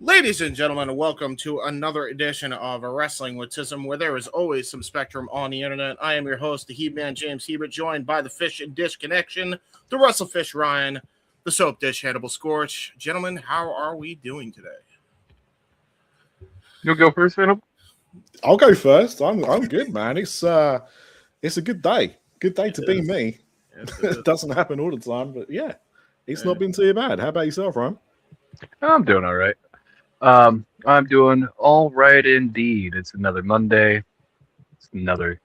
Ladies and gentlemen, welcome to another edition of Wrestling with Tism, where there is always some spectrum on the internet. I am your host, the He-Man James Hebert, joined by the Fish and Dish Connection, the Russell Fish Ryan, the Soap Dish Hannibal Scorch. Gentlemen, how are we doing today? You'll go first, Hannibal? I'll go first. I'm good, man. It's a good day. Good day to be me. It doesn't happen all the time, but yeah, it's not been too bad. How about yourself, Ryan? I'm doing all right. I'm doing all right indeed. It's another Monday. It's another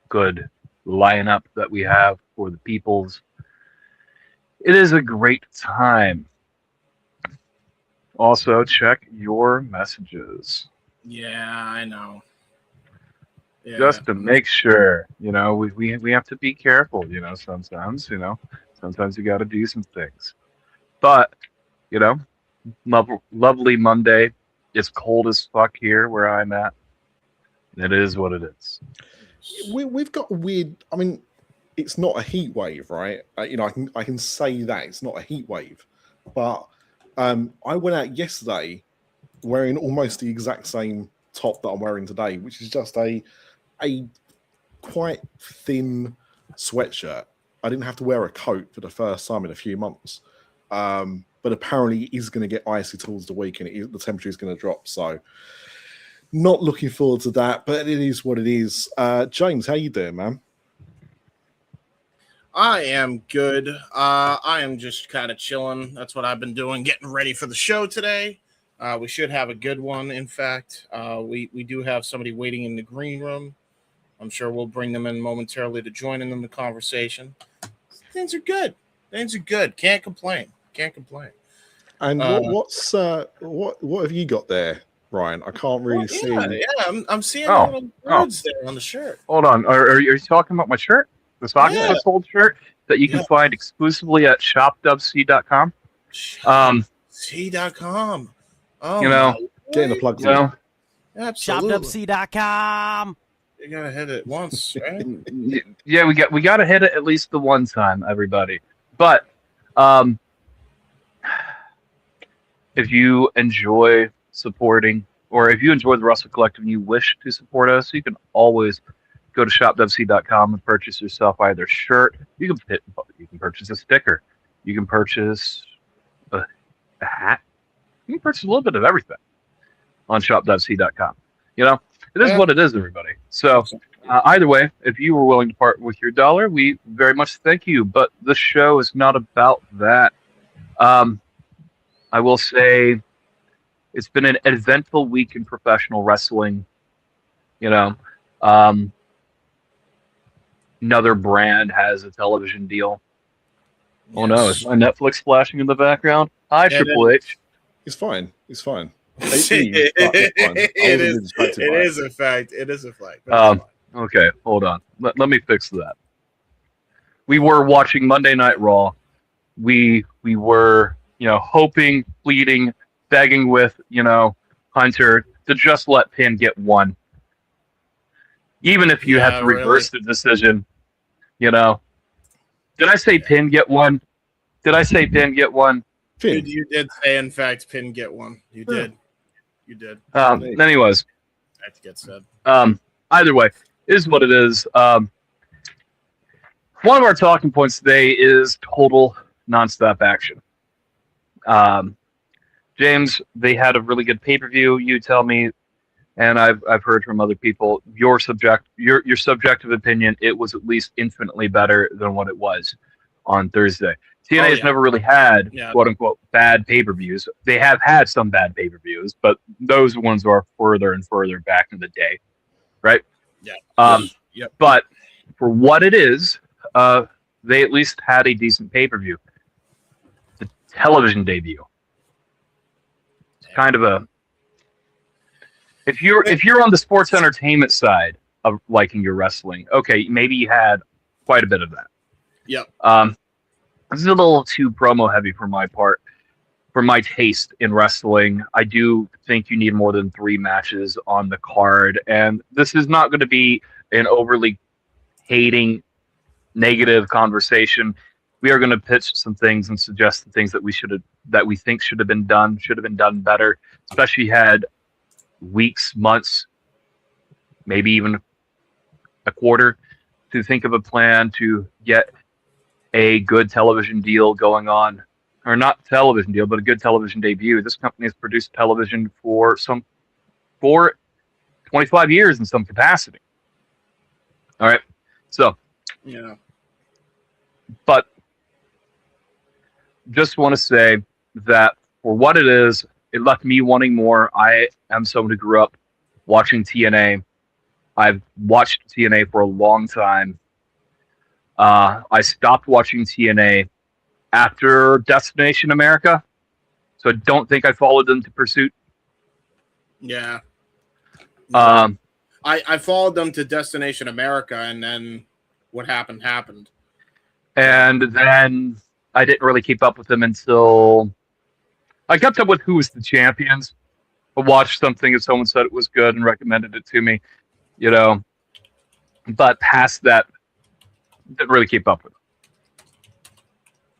good lineup that we have for the peoples. It is a great time. Also, check your messages. Yeah, I know. Yeah. Just to make sure, we have to be careful, sometimes, sometimes you got to do some things. But, lovely Monday. It's cold as fuck here where I'm at. It is what it is. We've got weird. I mean, it's not a heat wave, right? I can say that it's not a heat wave, but I went out yesterday wearing almost the exact same top that I'm wearing today, which is just a quite thin sweatshirt. I didn't have to wear a coat for the first time in a few months. But apparently it is going to get icy towards the week and the temperature is going to drop. So not looking forward to that, but it is what it is. James, how you doing, man? I am good. I am just kind of chilling. That's what I've been doing, getting ready for the show today. We should have a good one, in fact. We do have somebody waiting in the green room. I'm sure we'll bring them in momentarily to join in the conversation. Things are good. Can't complain. And what have you got there, Ryan? I can't really see. Yeah, I'm seeing little words there on the shirt. Hold on. Are you talking about my shirt? The Sock Sold shirt that you can find exclusively at shopwc.com? C.com. Oh, getting the plugs in. Absolutely. Shopwc.com. You gotta hit it once, right? Yeah, we got to hit it at least the one time, everybody. But if you enjoy supporting, or if you enjoy the WrestleCollective and you wish to support us, you can always go to shopwc.com and purchase yourself either a shirt. You can purchase a sticker. You can purchase a hat. You can purchase a little bit of everything on shop.c.com. It is what it is, everybody. So either way, if you were willing to part with your dollar, we very much thank you. But the show is not about that. I will say it's been an eventful week in professional wrestling. Another brand has a television deal. Yes. Oh no, is my Netflix flashing in the background? Hi, Triple H. It's fine. It is a fact. Okay, hold on. Let me fix that. We were watching Monday Night Raw. We were, hoping, pleading, begging with, Hunter to just let Pin get one. Even if you have to reverse the decision, Did I say Pin get one? Finn. You did say, in fact, Pin get one. You did. Anyways. That gets said. Either way, is what it is. One of our talking points today is total nonstop action. James, they had a really good pay-per-view. You tell me, and I've heard from other people your subjective opinion. It was at least infinitely better than what it was on Thursday. TNA has never really had quote unquote bad pay-per-views. They have had some bad pay-per-views, but those ones are further and further back in the day, right? Yeah. But for what it is, they at least had a decent pay-per-view. The television debut. It's kind of a if you're on the sports entertainment side of liking your wrestling, okay, maybe you had quite a bit of that. Yep. This is a little too promo heavy for my part, for my taste in wrestling. I do think you need more than 3 matches on the card, and this is not going to be an overly hating, negative conversation. we are going to pitch some things and suggest the things that we think should have been done better, especially had weeks, months, maybe even a quarter to think of a plan to get a good television deal going on, or not television deal, but a good television debut. This company has produced television for 25 years in some capacity. All right. So, Yeah. but just want to say that for what it is, it left me wanting more. I am someone who grew up watching TNA. I've watched TNA for a long time. I stopped watching TNA after Destination America, so I don't think I followed them to Pursuit. Yeah. I followed them to Destination America, and then what happened. And then I didn't really keep up with them until I kept up with Who Was the Champions. I watched something if someone said it was good and recommended it to me, But past that, didn't really keep up with it.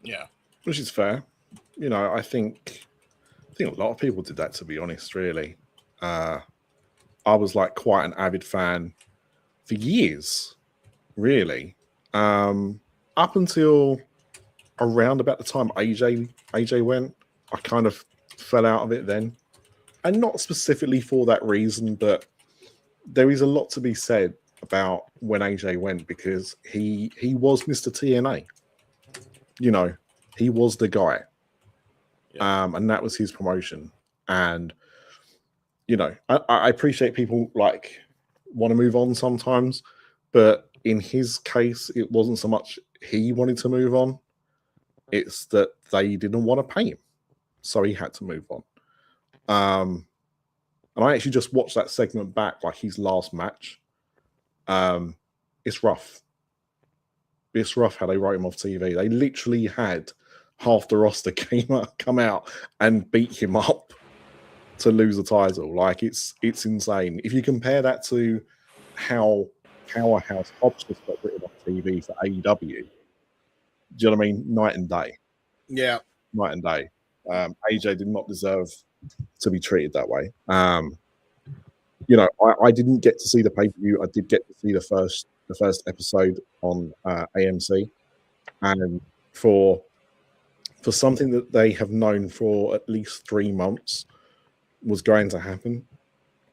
Yeah. Which is fair. I think a lot of people did that, to be honest, really. I was like quite an avid fan for years, really. Up until around about the time AJ went, I kind of fell out of it then. And not specifically for that reason, but there is a lot to be said about when AJ went, because he was Mr. TNA. He was the guy. Yeah. And that was his promotion. And I appreciate people like want to move on sometimes, but in his case, it wasn't so much he wanted to move on, it's that they didn't want to pay him, so he had to move on. And I actually just watched that segment back, like his last match. It's rough. It's rough how they wrote him off TV. They literally had half the roster come out and beat him up to lose the title. Like it's insane. If you compare that to how Powerhouse Hobbs just got written off TV for AEW, do you know what I mean? Night and day. Yeah. Night and day. AJ did not deserve to be treated that way. I didn't get to see the pay-per-view. I did get to see the first episode on AMC, and for something that they have known for at least 3 months was going to happen,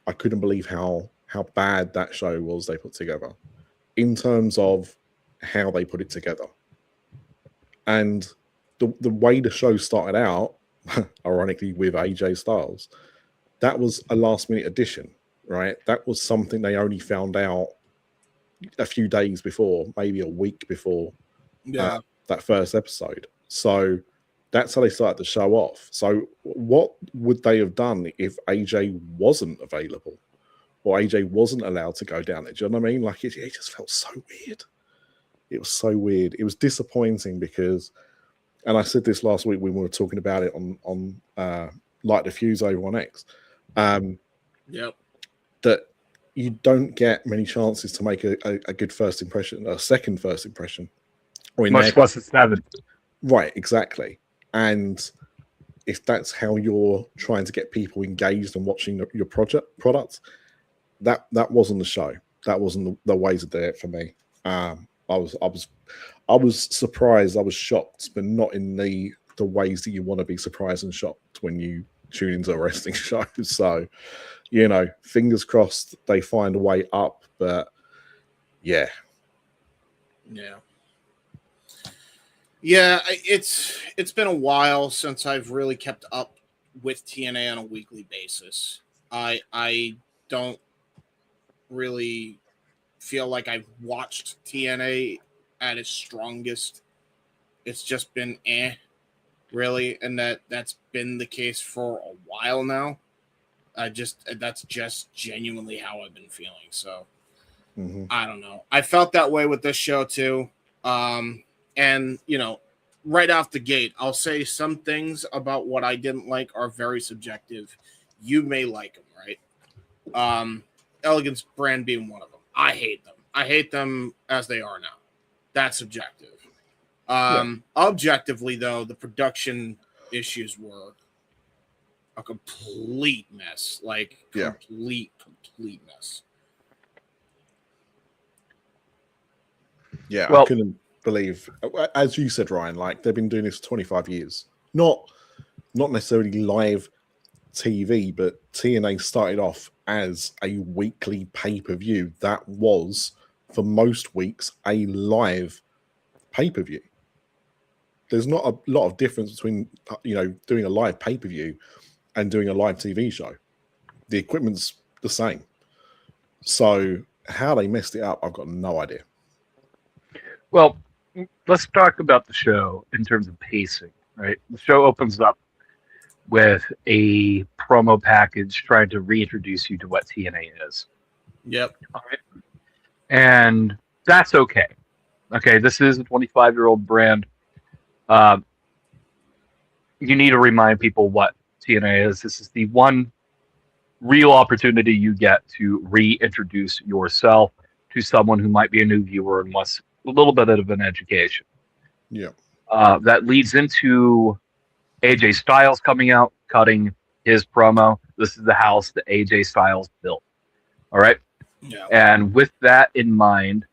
I couldn't believe how bad that show was they put together in terms of how they put it together. And the way the show started out, ironically with AJ Styles, that was a last minute addition, right? That was something they only found out a few days before, maybe a week before that first episode. So that's how they started the show off. So what would they have done if AJ wasn't available or AJ wasn't allowed to go down there? Do you know what I mean? Like it just felt so weird. It was so weird. It was disappointing because, and I said this last week when we were talking about it on Light the Fuse over on X, that you don't get many chances to make a good first impression, a second first impression. Or Much less a 7. Right, exactly. And if that's how you're trying to get people engaged and watching your product, that wasn't the show. That wasn't the way to do it for me. I was surprised. I was shocked, but not in the ways that you want to be surprised and shocked when you tune into a wrestling show. So, fingers crossed they find a way up. But yeah. It's been a while since I've really kept up with TNA on a weekly basis. I don't really feel like I've watched TNA at its strongest. It's just been really, and that's been the case for a while now. That's just genuinely how I've been feeling. So I don't know. I felt that way with this show too. And right off the gate, I'll say some things about what I didn't like are very subjective. You may like them, right? Elegance brand being one of them. I hate them. I hate them as they are now. That's subjective. Objectively, though, the production issues were a complete mess. Like, complete mess. Yeah, Well, I couldn't believe, as you said, Ryan, like they've been doing this for 25 years. Not necessarily live TV, but TNA started off as a weekly pay-per-view that was, for most weeks, a live pay-per-view. There's not a lot of difference between, doing a live pay-per-view and doing a live TV show. The equipment's the same. So how they messed it up, I've got no idea. Well, let's talk about the show in terms of pacing, right? The show opens up with a promo package trying to reintroduce you to what TNA is. Yep. All right. And that's okay. Okay, this is a 25-year-old brand. You need to remind people what TNA is. This is the one real opportunity you get to reintroduce yourself to someone who might be a new viewer and wants a little bit of an education. Yeah. That leads into AJ Styles coming out, cutting his promo. This is the house that AJ Styles built. All right. Yeah. And with that in mind,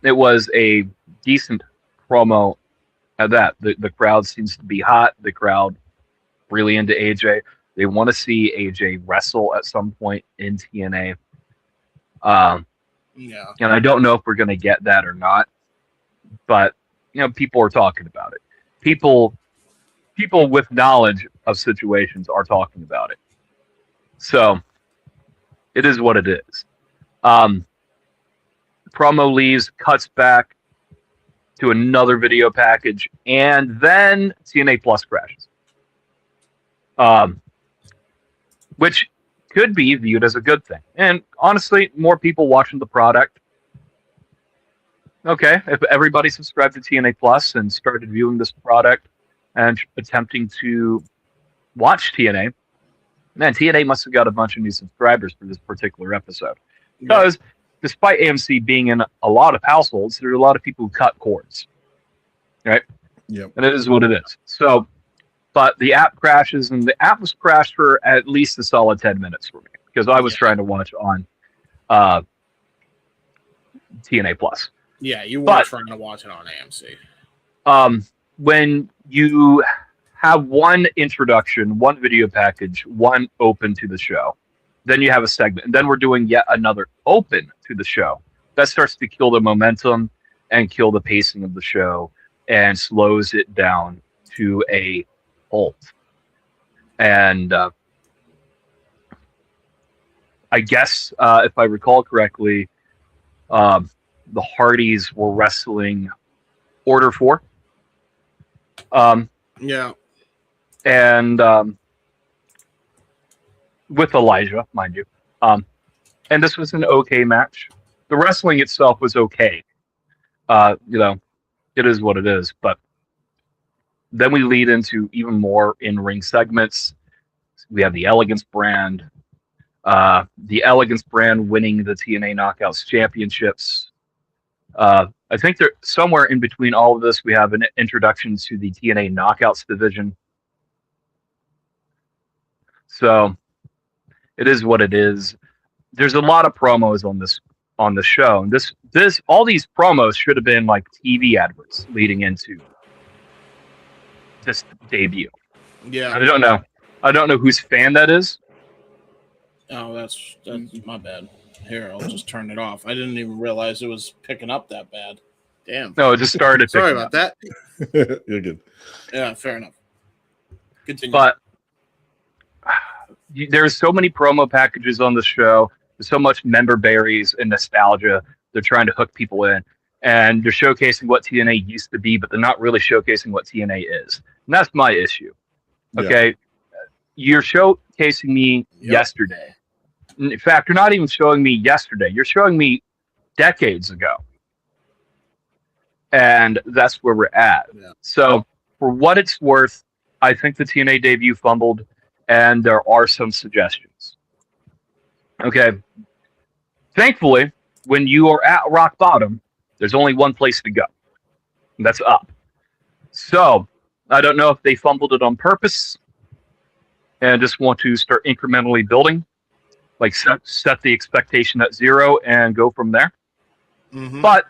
it was a decent promo at that. The crowd seems to be hot. The crowd really into AJ. They want to see AJ wrestle at some point in TNA. And I don't know if we're going to get that or not, but people are talking about it. People with knowledge of situations are talking about it. So it is what it is. Promo leaves, cuts back to another video package, and then TNA Plus crashes. Which could be viewed as a good thing. And honestly, more people watching the product. Okay, if everybody subscribed to TNA Plus and started viewing this product and attempting to watch TNA, man, TNA must have got a bunch of new subscribers for this particular episode. Because despite AMC being in a lot of households, there are a lot of people who cut cords. Right? Yep. And it is what it is. So, but the app crashes, and the app was crashed for at least a solid 10 minutes for me because I was trying to watch on TNA Plus. Yeah, you were trying to watch it on AMC. When you have one introduction, one video package, one open to the show, then you have a segment, and then we're doing yet another open to the show. That starts to kill the momentum and kill the pacing of the show and slows it down to a halt. And I guess, if I recall correctly, the Hardys were wrestling Order 4. And with Elijah, mind you. And this was an okay match. The wrestling itself was okay. It is what it is. But then we lead into even more in-ring segments. We have the Elegance brand. The Elegance brand winning the TNA Knockouts Championships. I think they're somewhere in between all of this. We have an introduction to the TNA Knockouts division. So it is what it is. There's a lot of promos on the show. And this all these promos should have been like TV adverts leading into this debut. Yeah. I don't know whose fan that is. Oh, that's my bad. Here, I'll just turn it off. I didn't even realize it was picking up that bad. Damn. No, it just started. Sorry about that. You're good. Yeah, fair enough. Continue. But there's so many promo packages on the show. There's so much member berries and nostalgia. They're trying to hook people in. And they're showcasing what TNA used to be, but they're not really showcasing what TNA is. And that's my issue. Okay? Yeah. You're showcasing me yesterday. In fact, you're not even showing me yesterday. You're showing me decades ago. And that's where we're at. Yeah. So, for what it's worth, I think the TNA debut fumbled, and there are some suggestions. Okay. Thankfully, when you are at rock bottom, there's only one place to go, and that's up. So I don't know if they fumbled it on purpose and just want to start incrementally building, like set the expectation at 0 and go from there. Mm-hmm. But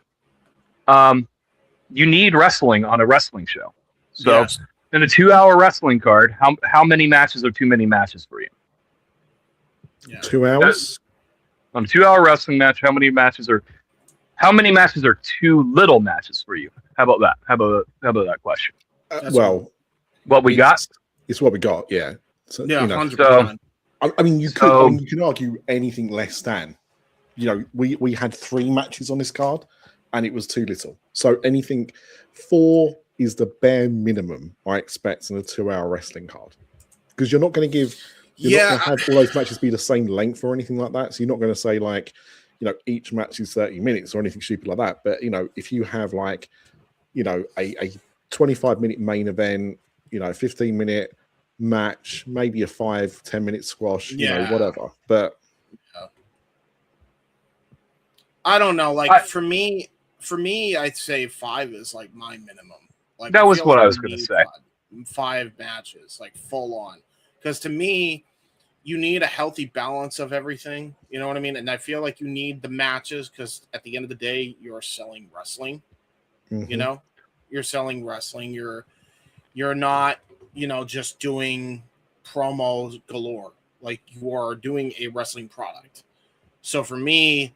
you need wrestling on a wrestling show. So Yes. in a 2-hour wrestling card, how many matches are too many matches for you? Yeah. 2 hours? On a 2-hour wrestling match, how many matches are too little matches for you? How about that? How about that question? Well, what we got? It's what we got, yeah. So, Yeah, you know, 100%. I mean, you can argue anything less than. You know, we had 3 matches on this card, and it was too little. So anything 4 is the bare minimum I expect in a 2-hour wrestling card, because you're not going to give. You're not going to have all those matches be the same length or anything like that. So you're not going to say like, you know, each match is 30 minutes or anything stupid like that. But you know, if you have like, you know, a 25-minute main event, you know, 15-minute match, maybe a 5-10 minute squash, you know, whatever. But I don't know. Like for me, I'd say 5 is like my minimum. Like that was what I was going to say. 5 matches, like full on, because to me, you need a healthy balance of everything. You know what I mean? And I feel like you need the matches because at the end of the day, you're selling wrestling. Mm-hmm. You know, you're selling wrestling. You're not, you know, just doing promos galore. Like you are doing a wrestling product. So for me,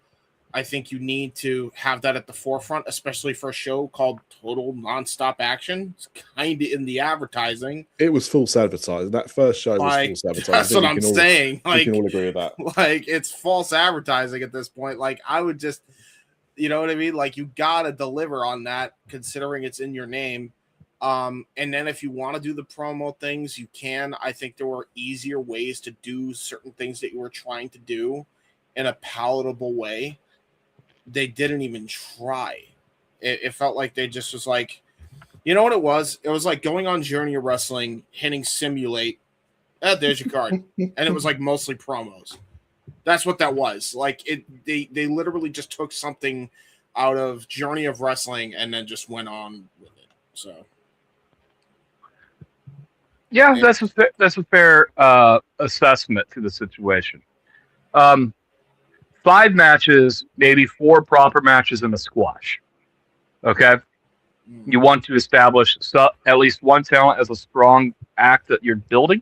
I think you need to have that at the forefront, especially for a show called Total Nonstop Action. It's kind of in the advertising. It was false advertising. That first show was false advertising. That's what I'm saying. We can all agree with that. Like, it's false advertising at this point. Like, I would just, you know what I mean? Like, you got to deliver on that, considering it's in your name. And then if you want to do the promo things, you can. I think there were easier ways to do certain things that you were trying to do in a palatable way. They didn't even try. It felt like they just was like, you know what it was? It was like going on Journey of Wrestling, hitting simulate. There's your card. And it was like mostly promos. That's what that was. Like they literally just took something out of Journey of Wrestling and then just went on with it. So yeah, that's a fair assessment to the situation. 5 matches, maybe 4 proper matches in a squash. Okay? You want to establish at least one talent as a strong act that you're building.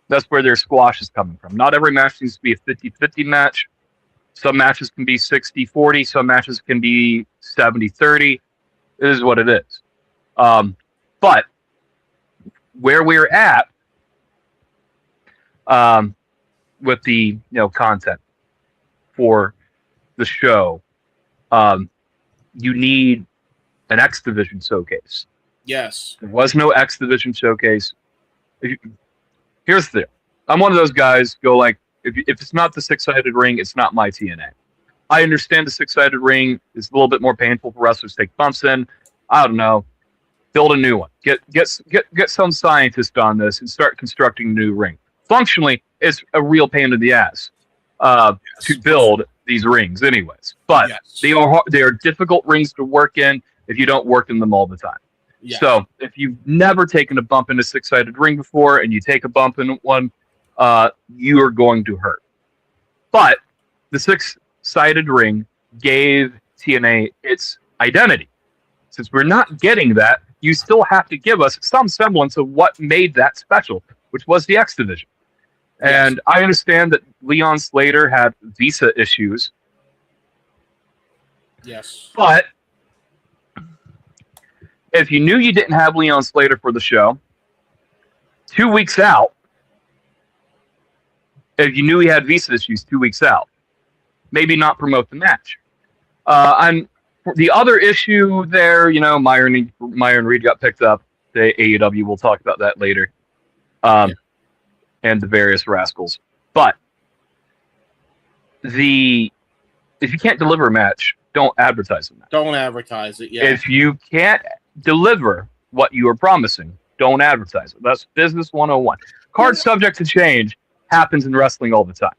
That's where their squash is coming from. Not every match needs to be a 50-50 match. Some matches can be 60-40. Some matches can be 70-30. It is what it is. But where we're at with the content for the show, you need an X Division showcase. yes, There was no X Division showcase. Here's the thing. I'm one of those guys go like, if it's not the 6-sided ring, it's not my TNA. I understand the 6-sided ring is a little bit more painful for wrestlers to take bumps in. I don't know. Build a new one. Get some scientist on this and start constructing a new ring. Functionally, it's a real pain in the ass to build these rings anyways. But they are difficult rings to work in if you don't work in them all the time. Yeah. So if you've never taken a bump in a 6-sided ring before and you take a bump in one, you are going to hurt. But the 6-sided ring gave TNA its identity. Since we're not getting that, you still have to give us some semblance of what made that special, which was the X Division. And I understand that Leon Slater had visa issues. Yes. But if you knew you didn't have Leon Slater for the show, 2 weeks out, if you knew he had visa issues 2 weeks out, maybe not promote the match. And the other issue there, Myron Reed got picked up. The AEW, we'll talk about that later. And the various rascals. But if you can't deliver a match, don't advertise the match. Don't advertise it. Yeah. If you can't deliver what you are promising, don't advertise it. That's business 101. Card subject to change happens in wrestling all the time.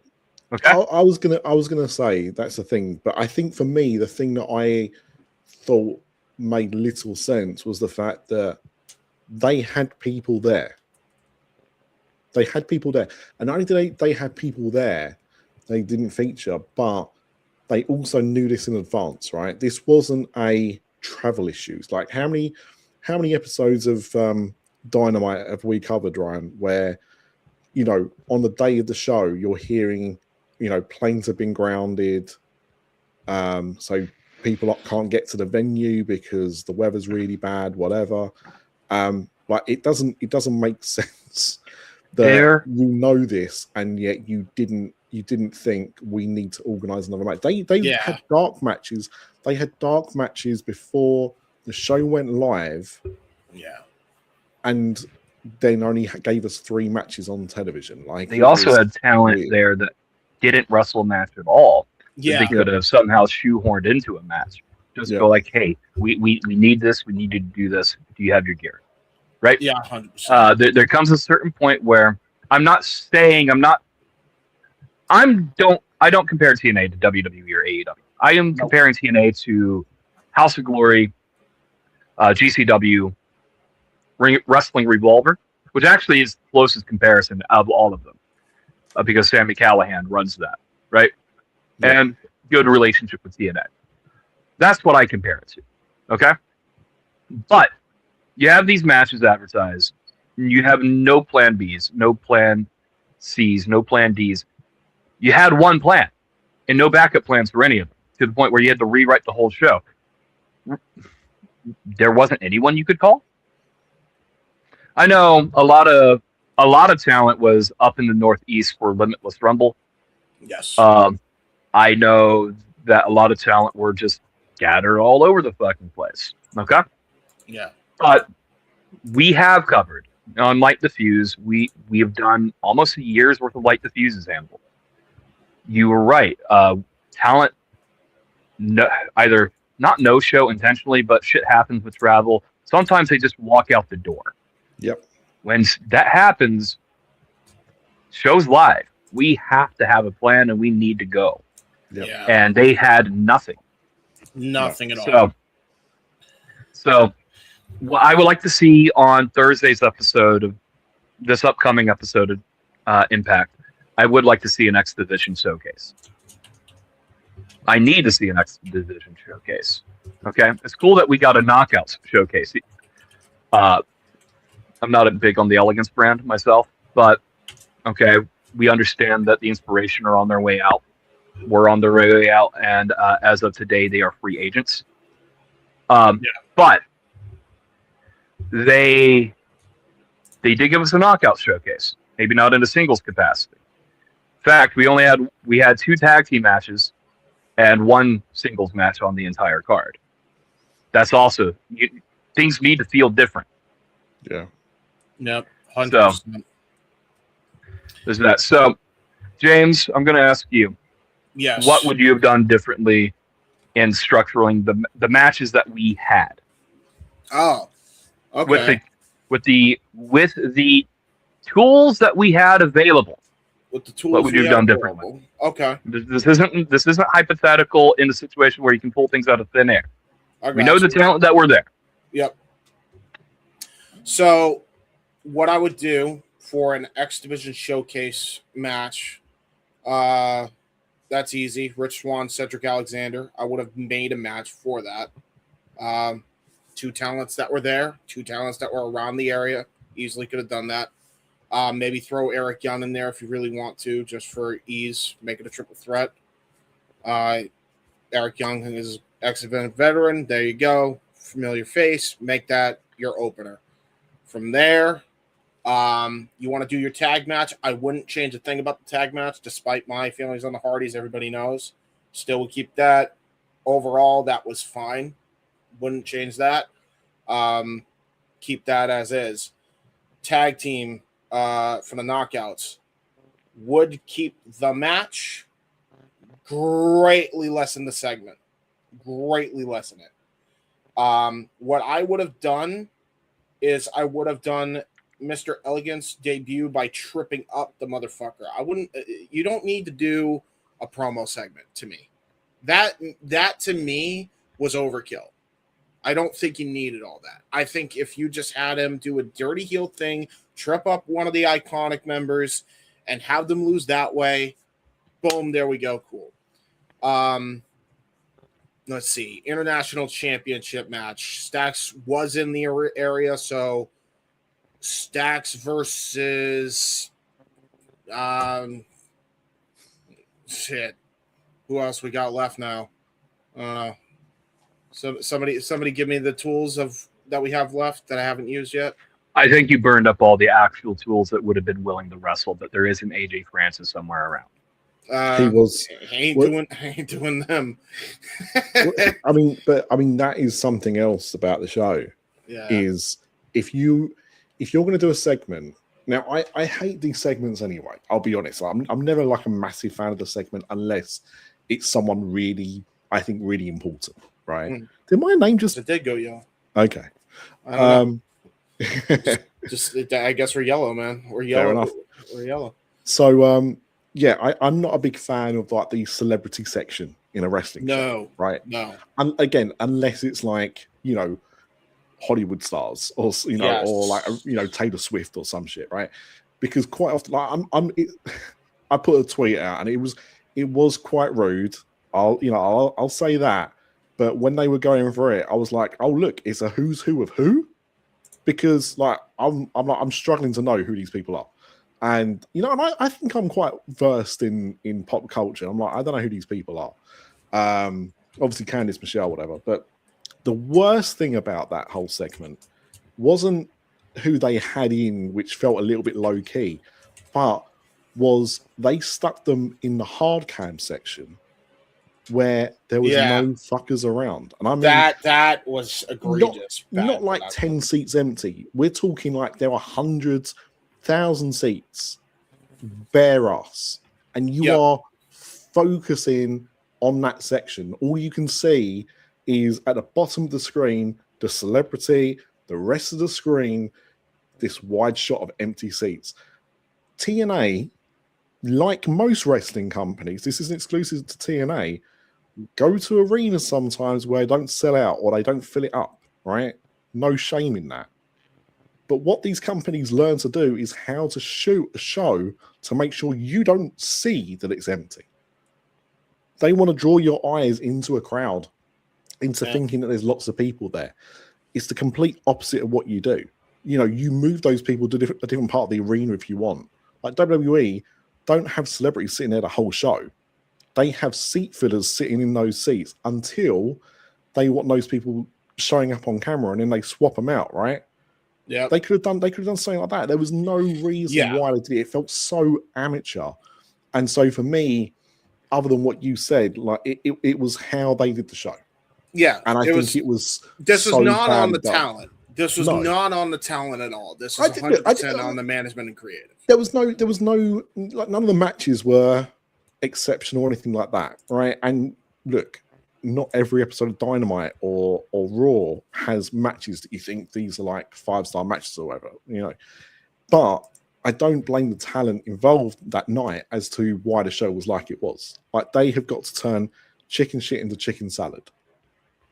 Okay. I was gonna say that's the thing, but I think for me, the thing that I thought made little sense was the fact that they had people there. They had people there, and not only did they had people there, they didn't feature, but they also knew this in advance, right? This wasn't a travel issues. Like how many episodes of Dynamite have we covered, Ryan, where on the day of the show you're hearing planes have been grounded, so people can't get to the venue because the weather's really bad, whatever. Like it doesn't make sense that this, and yet you didn't think we need to organize another match. They had dark matches. They had dark matches before the show went live. Yeah. And then only gave us 3 matches on television. Like they also had talent there that didn't wrestle a match at all. Yeah. That they could have somehow shoehorned into a match. Just go like, hey, we need this. We need to do this. Do you have your gear? Right? Yeah, 100%. There comes a certain point where I don't compare TNA to WWE or AEW. I am comparing TNA to House of Glory, GCW, Wrestling Revolver, which actually is the closest comparison of all of them, because Sami Callihan runs that, right? Yeah. And good relationship with TNA. That's what I compare it to. Okay? But you have these matches advertised. You have no plan Bs, no plan Cs, no plan Ds. You had one plan and no backup plans for any of them, to the point where you had to rewrite the whole show. There wasn't anyone you could call. I know a lot of talent was up in the Northeast for Limitless Rumble. Yes. I know that a lot of talent were just scattered all over the fucking place. Okay? Yeah. But we have covered on Light the Fuse. We have done almost a year's worth of Light the Fuse's Hannibal. You were right. Talent, either not no show intentionally, but shit happens with travel. Sometimes they just walk out the door. Yep. When that happens, show's live. We have to have a plan, and we need to go. Yep. Yeah. And they had nothing. Nothing at all. So what I would like to see on Thursday's episode of this upcoming episode of Impact, I would like to see an X Division showcase. I need to see an X Division showcase. Okay? It's cool that we got a Knockouts showcase. I'm not big on the Elegance brand myself, but okay, we understand that the Inspiration are on their way out. We're on their way out, and as of today, they are free agents. But they did give us a Knockout showcase, maybe not in a singles capacity. In fact, we had 2 tag team matches and 1 singles match on the entire card. That's also things need to feel different. Yeah. Yep. 100%. So, there's that. So, James, I'm going to ask you. Yes. What would you have done differently in structuring the matches that we had? Oh, okay. With the tools that we had available. With the tools, what would you have done differently? Okay. This isn't hypothetical in the situation where you can pull things out of thin air. We know the talent that were there. Yep. So, what I would do for an X Division showcase match, that's easy. Rich Swann, Cedric Alexander. I would have made a match for that. 2 talents that were there, 2 talents that were around the area. Easily could have done that. Maybe throw Eric Young in there if you really want to, just for ease. Make it a triple threat. Eric Young is ex-event veteran. There you go. Familiar face. Make that your opener. From there, you want to do your tag match. I wouldn't change a thing about the tag match, despite my feelings on the Hardys. Everybody knows. Still would keep that. Overall, that was fine. Wouldn't change that. Keep that as is. Tag team for the Knockouts. Would keep the match. Greatly lessen the segment. Greatly lessen it. What I would have done is I would have done Mr. Elegant's debut by tripping up the motherfucker. I wouldn't. You don't need to do a promo segment to me. That to me was overkill. I don't think you needed all that. I think if you just had him do a dirty heel thing, trip up one of the iconic members, and have them lose that way, boom, there we go, cool. Let's see, international championship match. Stacks was in the area, so Stacks versus shit. Who else we got left now? So somebody give me the tools that we have left that I haven't used yet. I think you burned up all the actual tools that would have been willing to wrestle, but there is an AJ Francis somewhere around. He was. I ain't doing them. I mean, that is something else about the show. Yeah. Is if you're going to do a segment. Now, I hate these segments anyway. I'll be honest. I'm never like a massive fan of the segment unless it's someone really, I think, really important. Right? Did my name just? It did go yellow. Okay. I don't know. just I guess we're yellow, man. We're yellow. Fair enough. We're yellow. So yeah, I'm not a big fan of like the celebrity section in a wrestling show. Right? No. And again, unless it's like, you know, Hollywood stars or, you know, yes. or like, you know, Taylor Swift or some shit, right? Because quite often, like I put a tweet out and it was quite rude. I'll say that. But when they were going for it, I was like, oh look, it's a who's who of who, because like I'm struggling to know who these people are, and you know, and I think I'm quite versed in pop culture. I'm like, I don't know who these people are. Obviously Candice Michelle, whatever. But the worst thing about that whole segment wasn't who they had in, which felt a little bit low key, but was they stuck them in the hard cam section where there was no fuckers around. And I mean that was egregious. Not like 10 seats empty. We're talking like there were hundreds, 1,000 seats, bare ass. And you are focusing on that section. All you can see is at the bottom of the screen, the celebrity, the rest of the screen, this wide shot of empty seats. TNA, like most wrestling companies, this isn't exclusive to TNA, go to arenas sometimes where they don't sell out or they don't fill it up, right? No shame in that. But what these companies learn to do is how to shoot a show to make sure you don't see that it's empty. They want to draw your eyes into a crowd, into thinking that there's lots of people there. It's the complete opposite of what you do. You know, you move those people to a different part of the arena if you want. Like WWE don't have celebrities sitting there the whole show. They have seat fillers sitting in those seats until they want those people showing up on camera, and then they swap them out, right? Yeah, they could have done something like that. There was no reason why they did it. It felt so amateur, and so for me, other than what you said, like it was how they did the show. Yeah, and I think it was. This so was not on the done. Talent. This was not on the talent at all. This was 100% on the management and creative. There was no like none of the matches were exceptional or anything like that, right? And look, not every episode of Dynamite or Raw has matches that you think these are like 5-star matches or whatever, you know. But I don't blame the talent involved that night as to why the show was like it was. Like, they have got to turn chicken shit into chicken salad.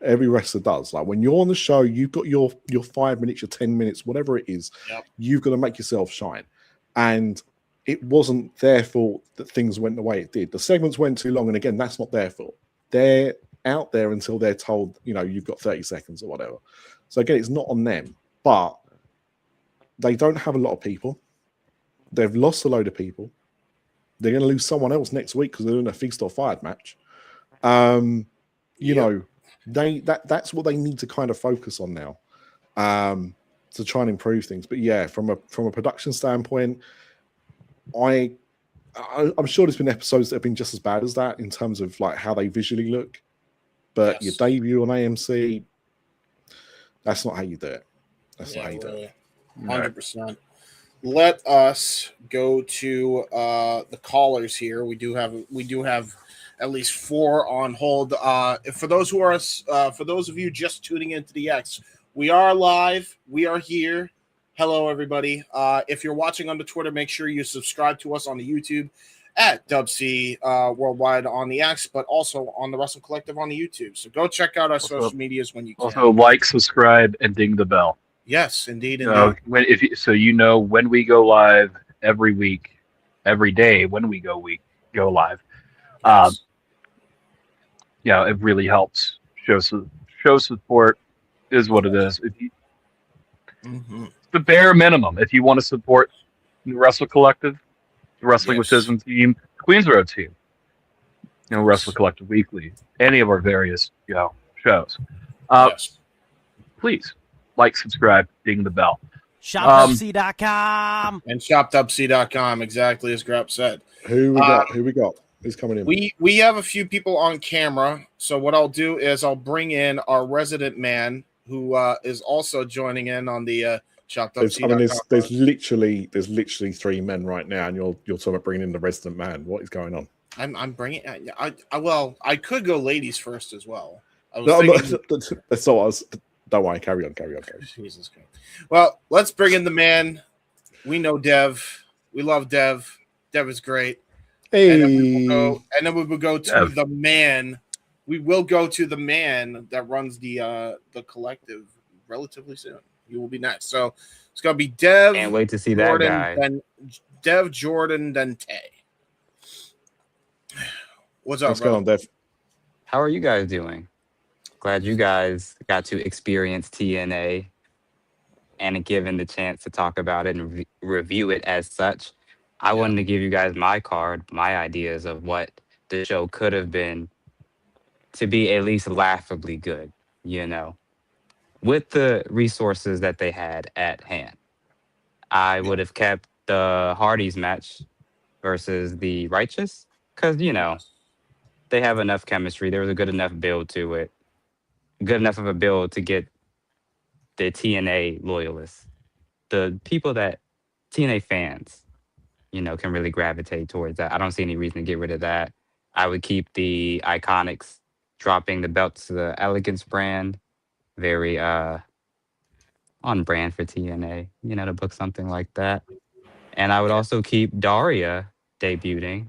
Every wrestler does. Like, when you're on the show, you've got your 5 minutes, your 10 minutes, whatever it is, you've got to make yourself shine. And it wasn't their fault that things went the way it did. The segments went too long, and again, that's not their fault. They're out there until they're told, you know, you've got 30 seconds or whatever. So again, it's not on them. But they don't have a lot of people. They've lost a load of people. They're going to lose someone else next week because they're doing a feast or fired match. You know, that's what they need to kind of focus on now, to try and improve things. But yeah, from a production standpoint, I'm sure there's been episodes that have been just as bad as that in terms of like how they visually look. But your debut on AMC, that's not how you do it. That's not how you do it. 100%. Let us go to the callers here. We do have at least 4 on hold. For those of you just tuning into the X, we are live. We are here. Hello, everybody. If you're watching on the Twitter, make sure you subscribe to us on the YouTube at WC Worldwide on the X, but also on the Wrestling Collective on the YouTube. So go check out our social medias when you can. Also, like, subscribe, and ding the bell. Yes, indeed, So when we go live every week, every day when we go live. Yes. It really helps. Show support is what it is. If you, It's the bare minimum. If you want to support the Wrestle Collective, the Wrestling with Tism team, Queens Road team, Wrestle Collective Weekly, any of our various shows, please like, subscribe, ding the bell. ShopWC.com and ShopWC.com, exactly as Grep said. Who we got? Who's coming in? We have a few people on camera, so what I'll do is I'll bring in our resident man who is also joining in on the ShopWC.com. There's literally 3 men right now, and you're talking about bringing in the resident man. What is going on? I'm bringing. I could go ladies first as well. That's not what I was. Don't worry. Carry on. Jesus Christ. Well, let's bring in the man. We know Dev. We love Dev. Dev is great. Hey. And then we will go to the man. We will go to the man that runs the collective relatively soon. He will be next. So it's gonna be Dev. Can't wait to see Jordan, that guy. Then Dev, Jordan, then Tay. What's up, What's going on, Dev? How are you guys doing? Glad you guys got to experience TNA and given the chance to talk about it and review it as such. I wanted to give you guys my card, my ideas of what the show could have been to be at least laughably good, with the resources that they had at hand. I would have kept the Hardys match versus the Righteous because, they have enough chemistry. There was a good enough build to it. Good enough of a build to get the TNA loyalists. The people that TNA fans, can really gravitate towards that. I don't see any reason to get rid of that. I would keep the Iconics dropping the belts to the Elegance brand. Very on brand for TNA, to book something like that. And I would also keep Daria debuting,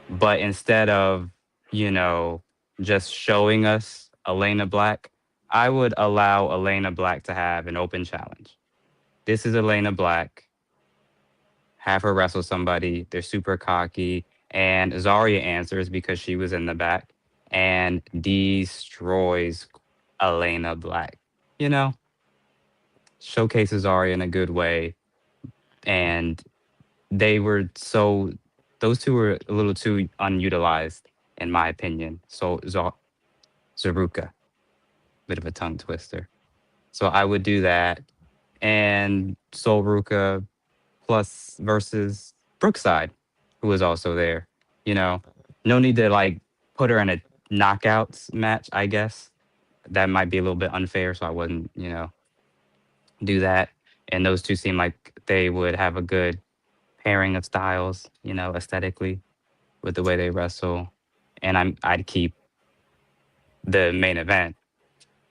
but instead of, just showing us Elena Black, I would allow Elena Black to have an open challenge. This is Elena Black. Have her wrestle somebody. They're super cocky. And Zarya answers because she was in the back and destroys Elena Black. Showcases Zarya in a good way. And those two were a little too unutilized, in my opinion. So Zaruka, bit of a tongue twister. So I would do that. And Sol Ruka plus versus Brookside, who was also there. No need to put her in a knockouts match, I guess. That might be a little bit unfair, so I wouldn't, do that. And those two seem like they would have a good pairing of styles, aesthetically with the way they wrestle. And I'd keep the main event.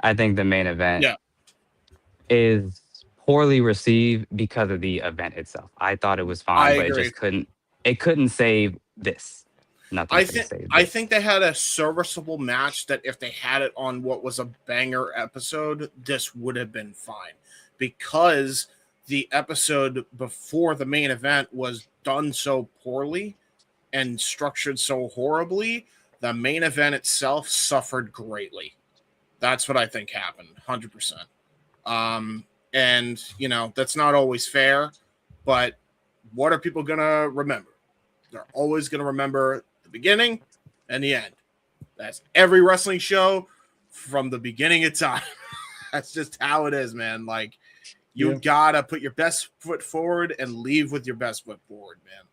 I think the main event is poorly received because of the event itself. I thought it was fine, but it couldn't save this. Nothing. I think they had a serviceable match that if they had it on what was a banger episode, this would have been fine. Because the episode before the main event was done so poorly and structured so horribly, the main event itself suffered greatly. That's what I think happened, 100%. And, that's not always fair, but what are people going to remember? They're always going to remember the beginning and the end. That's every wrestling show from the beginning of time. That's just how it is, man. You gotta put your best foot forward and leave with your best foot forward, man.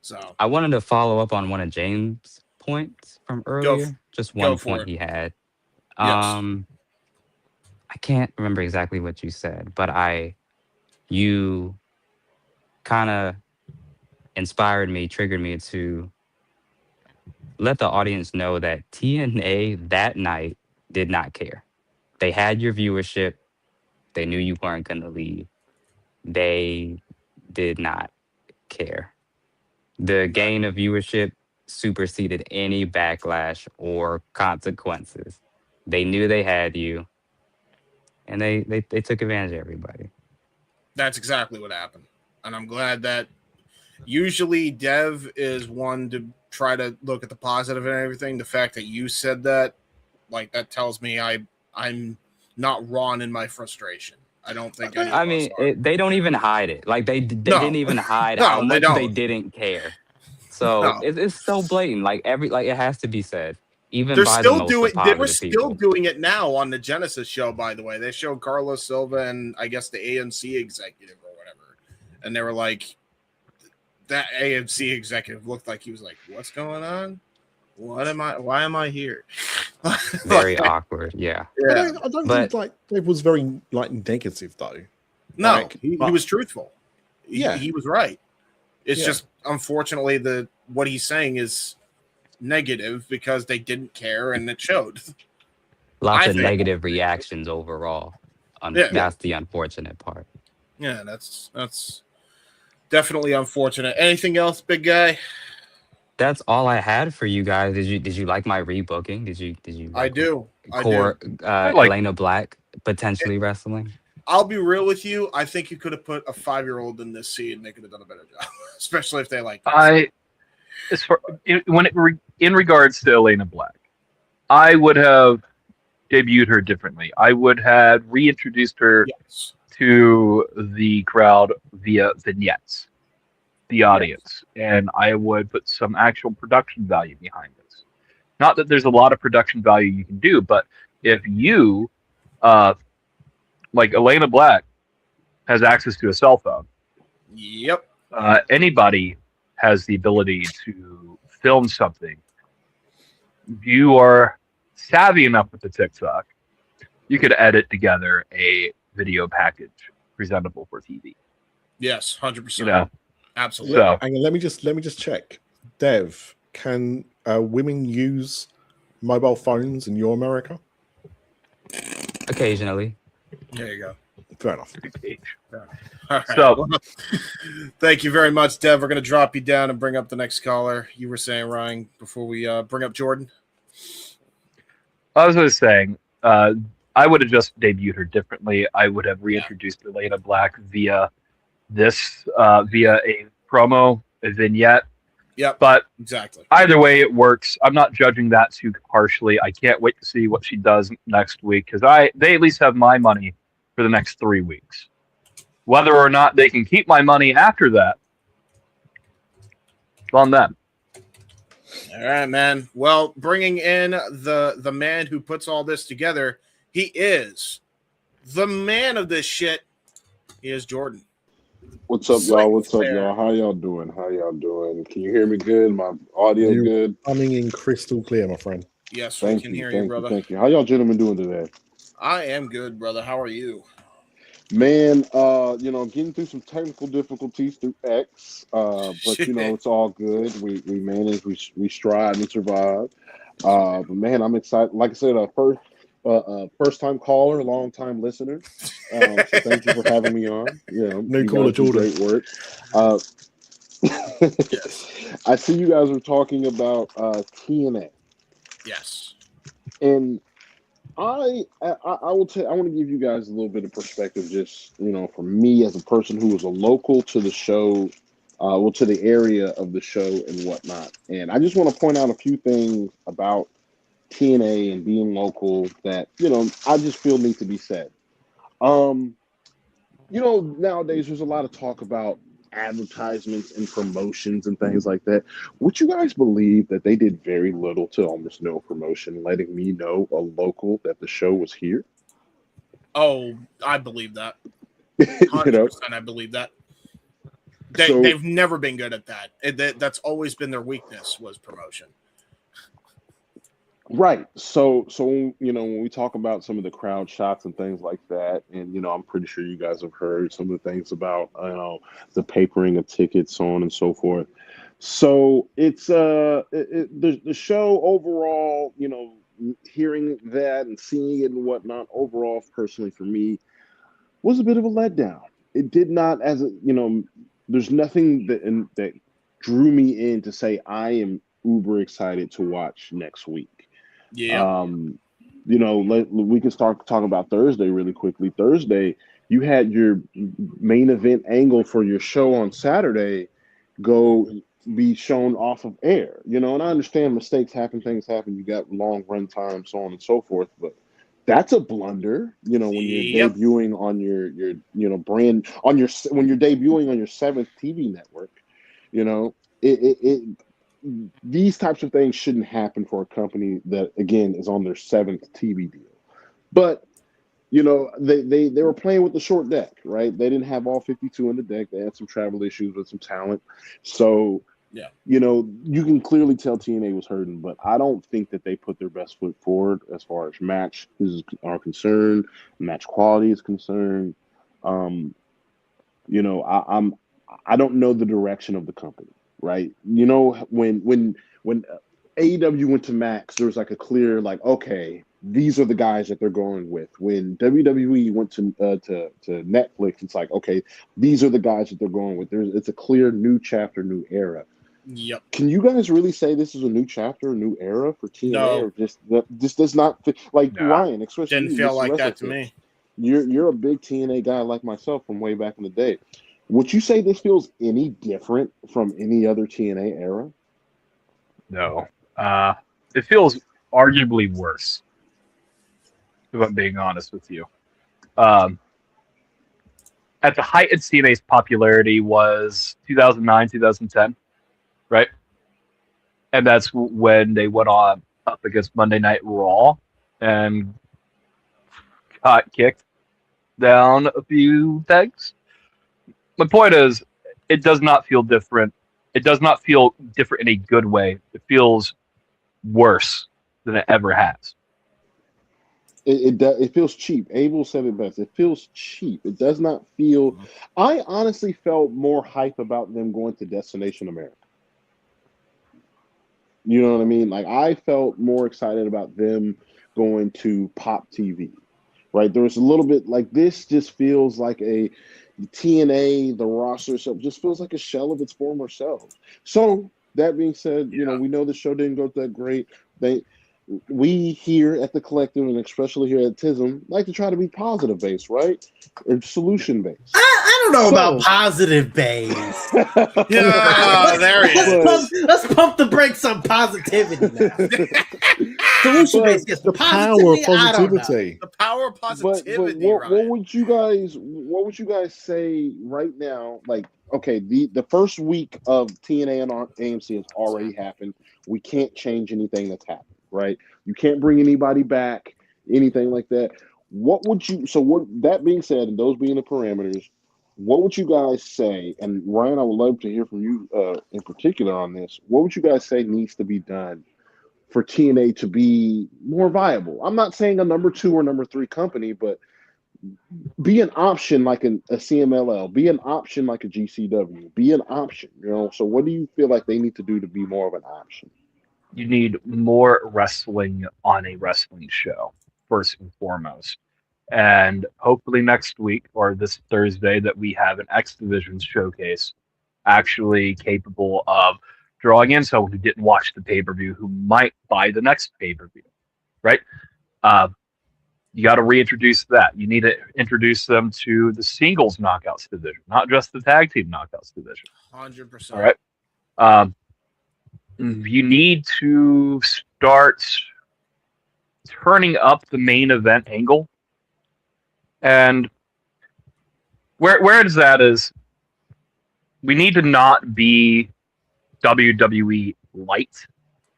So I wanted to follow up on one of James' points from earlier. Just one point he had. Yes. I can't remember exactly what you said, but you kind of triggered me to let the audience know that TNA that night did not care. They had your viewership. They knew you weren't going to leave. They did not care. The gain of viewership superseded any backlash or consequences. They knew they had you, and they took advantage of everybody. That's exactly what happened. And I'm glad that usually Dev is one to try to look at the positive and everything. The fact that you said that, like, that tells me I'm not wrong in my frustration. I don't think any I of us mean, are. they don't even hide it. Like they No. didn't even hide how No, they much they don't. didn't care. So No. it's so blatant. Like it has to be said, even They're by the still most doing. They were positive still people. doing it now on the Genesis show. By the way, they showed Carlos Silva and I guess the AMC executive or whatever, and they were like, that AMC executive looked like he was like, "What's going on? What am I? Why am I here?" Very awkward. Yeah. Yeah. I don't But think like it was very like negative though. No, Like, he but- was truthful. Yeah. He was right. It's Yeah. just unfortunately what he's saying is negative because they didn't care and it showed. lots I of think- negative reactions overall. Yeah. That's the unfortunate part. Yeah, that's definitely unfortunate. Anything else, big guy? That's all I had for you guys. Did you like my rebooking? Did you I like do. I Core do. like- Elena Black potentially wrestling? I'll be real with you. I think you could have put a 5-year-old in this scene and they could have done a better job, especially if they like this. In regards to Elena Black, I would have debuted her differently. I would have reintroduced her Yes. to the crowd via vignettes, the audience, and I would put some actual production value behind this. Not that there's a lot of production value you can do, but if you, like Elena Black, has access to a cell phone, Yep. anybody has the ability to film something. You are savvy enough with the TikTok, you could edit together a video package presentable for TV. Yes, 100%. You know, Absolutely. so Hang on, let me just check. Dev, can women use mobile phones in your America? Occasionally. There you go. Fair enough. All right. So- Thank you very much, Dev. We're going to drop you down and bring up the next caller. You were saying, Ryan, before we bring up Jordan. I was just saying, I would have just debuted her differently. I would have reintroduced Elena Black via this, via a promo, a vignette. Yep, But exactly. either way, it works. I'm not judging that too harshly. I can't wait to see what she does next week because they at least have my money for the next 3 weeks. Whether or not they can keep my money after that, it's on them. All right, man. Well, bringing in the man who puts all this together, he is the man of this shit. He is Jordan. What's up, y'all? What's up, Fair. y'all? How y'all doing? How y'all doing? Can you hear me good? My audio You- good? Coming in crystal clear, my friend. Yes, we Thank can you, hear thank you, brother. thank you. How y'all gentlemen doing today? I am good, brother. How are you? Man, I'm getting through some technical difficulties through X, but it's all good. We manage, we strive and survive. But man, I'm excited. Like I said, first time caller, long time listener. So thank you for having me on. New you caller, guys do Jordan. great work. I see you guys are talking about TNA, Yes. and I will tell. I want to give you guys a little bit of perspective, just for me as a person who was a local to the show, to the area of the show and whatnot. And I just want to point out a few things about TNA and being local that I just feel need to be said. Nowadays there's a lot of talk about advertisements and promotions and things like that. Would you guys believe that they did very little to almost no promotion, letting me know, a local, that the show was here? Oh, I believe that. 100%, I believe that. They've never been good at that. That's always been their weakness, was promotion. Right. So when we talk about some of the crowd shots and things like that, and I'm pretty sure you guys have heard some of the things about the papering of tickets, so on and so forth. So it's the show overall, hearing that and seeing it and whatnot, overall, personally for me, was a bit of a letdown. It did not, as a, there's nothing that drew me in to say I am uber excited to watch next week. Yeah. We can start talking about Thursday really quickly. Thursday, you had your main event angle for your show on Saturday go be shown off of air. And I understand mistakes happen, things happen. You got long run time, so on and so forth, but that's a blunder, when you're debuting on your brand on your when you're debuting on your 7th TV network. These types of things shouldn't happen for a company that again is on their 7th TV deal. But they were playing with the short deck, right? They didn't have all 52 in the deck. They had some travel issues with some talent. So yeah, you can clearly tell TNA was hurting, but I don't think that they put their best foot forward as far as matches are concerned, match quality is concerned. I don't know the direction of the company, right? When AEW went to Max, there was like a clear, like, okay, these are the guys that they're going with. When WWE went to Netflix, it's like, okay, these are the guys that they're going with. It's a clear new chapter, new era. Yep. Can you guys really say this is a new chapter, a new era for TNA, No. or just does not fit? Like Ryan, especially Didn't you, feel Mr. like Wrestling that to Fans. me. You're a big TNA guy like myself from way back in the day. Would you say this feels any different from any other TNA era? No. It feels arguably worse, if I'm being honest with you. At the height of TNA's popularity was 2009, 2010, right? And that's when they went on up against Monday Night Raw and got kicked down a few pegs. My point is, it does not feel different. It does not feel different in a good way. It feels worse than it ever has. It feels cheap. Abel said it best. It feels cheap. It does not feel. I honestly felt more hype about them going to Destination America. You know what I mean? Like, I felt more excited about them going to Pop TV. Right? There was a little bit like this. Just feels like the TNA, the roster itself, just feels like a shell of its former self. So that being said, we know the show didn't go that great. We here at the Collective, and especially here at Tism, like to try to be positive based, right? Or solution based. I don't know about positive based. Yeah, there he is. Let's pump the brakes on positivity now. Solution based, yes. The power of positivity. The power of positivity. What would you guys say right now? Like, okay, the first week of TNA and AMC has already happened. We can't change anything that's happened, right? You can't bring anybody back, anything like that. That being said, and those being the parameters, what would you guys say? And Ryan, I would love to hear from you in particular on this. What would you guys say needs to be done for TNA to be more viable? I'm not saying a number 2 or number 3 company, but be an option like a CMLL, be an option like a GCW, be an option, So what do you feel like they need to do to be more of an option? You need more wrestling on a wrestling show, first and foremost. And hopefully next week or this Thursday that we have an X Division showcase actually capable of drawing in someone who didn't watch the pay-per-view who might buy the next pay-per-view, right? You got to reintroduce that. You need to introduce them to the singles knockouts division, not just the tag team knockouts division. 100%. All right. You need to start turning up the main event angle. And where it's at is we need to not be WWE light,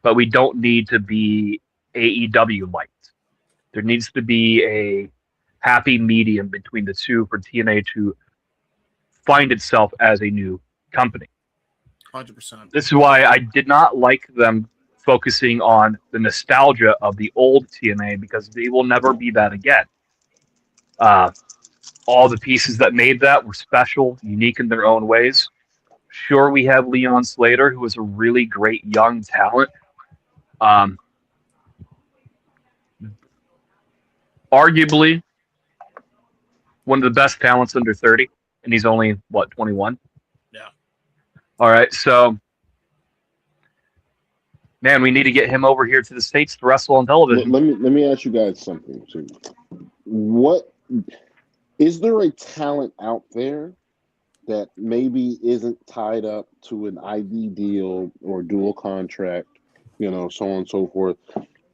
but we don't need to be AEW light. There needs to be a happy medium between the two for TNA to find itself as a new company. 100%. This is why I did not like them focusing on the nostalgia of the old TNA, because they will never be that again. All the pieces that made that were special, unique in their own ways. Sure, we have Leon Slater, who is a really great young talent. Arguably, one of the best talents under 30, and he's only, 21? Yeah. All right, so, man, we need to get him over here to the States to wrestle on television. Let me ask you guys something, too. What is there a talent out there that maybe isn't tied up to an ID deal or dual contract, so on and so forth?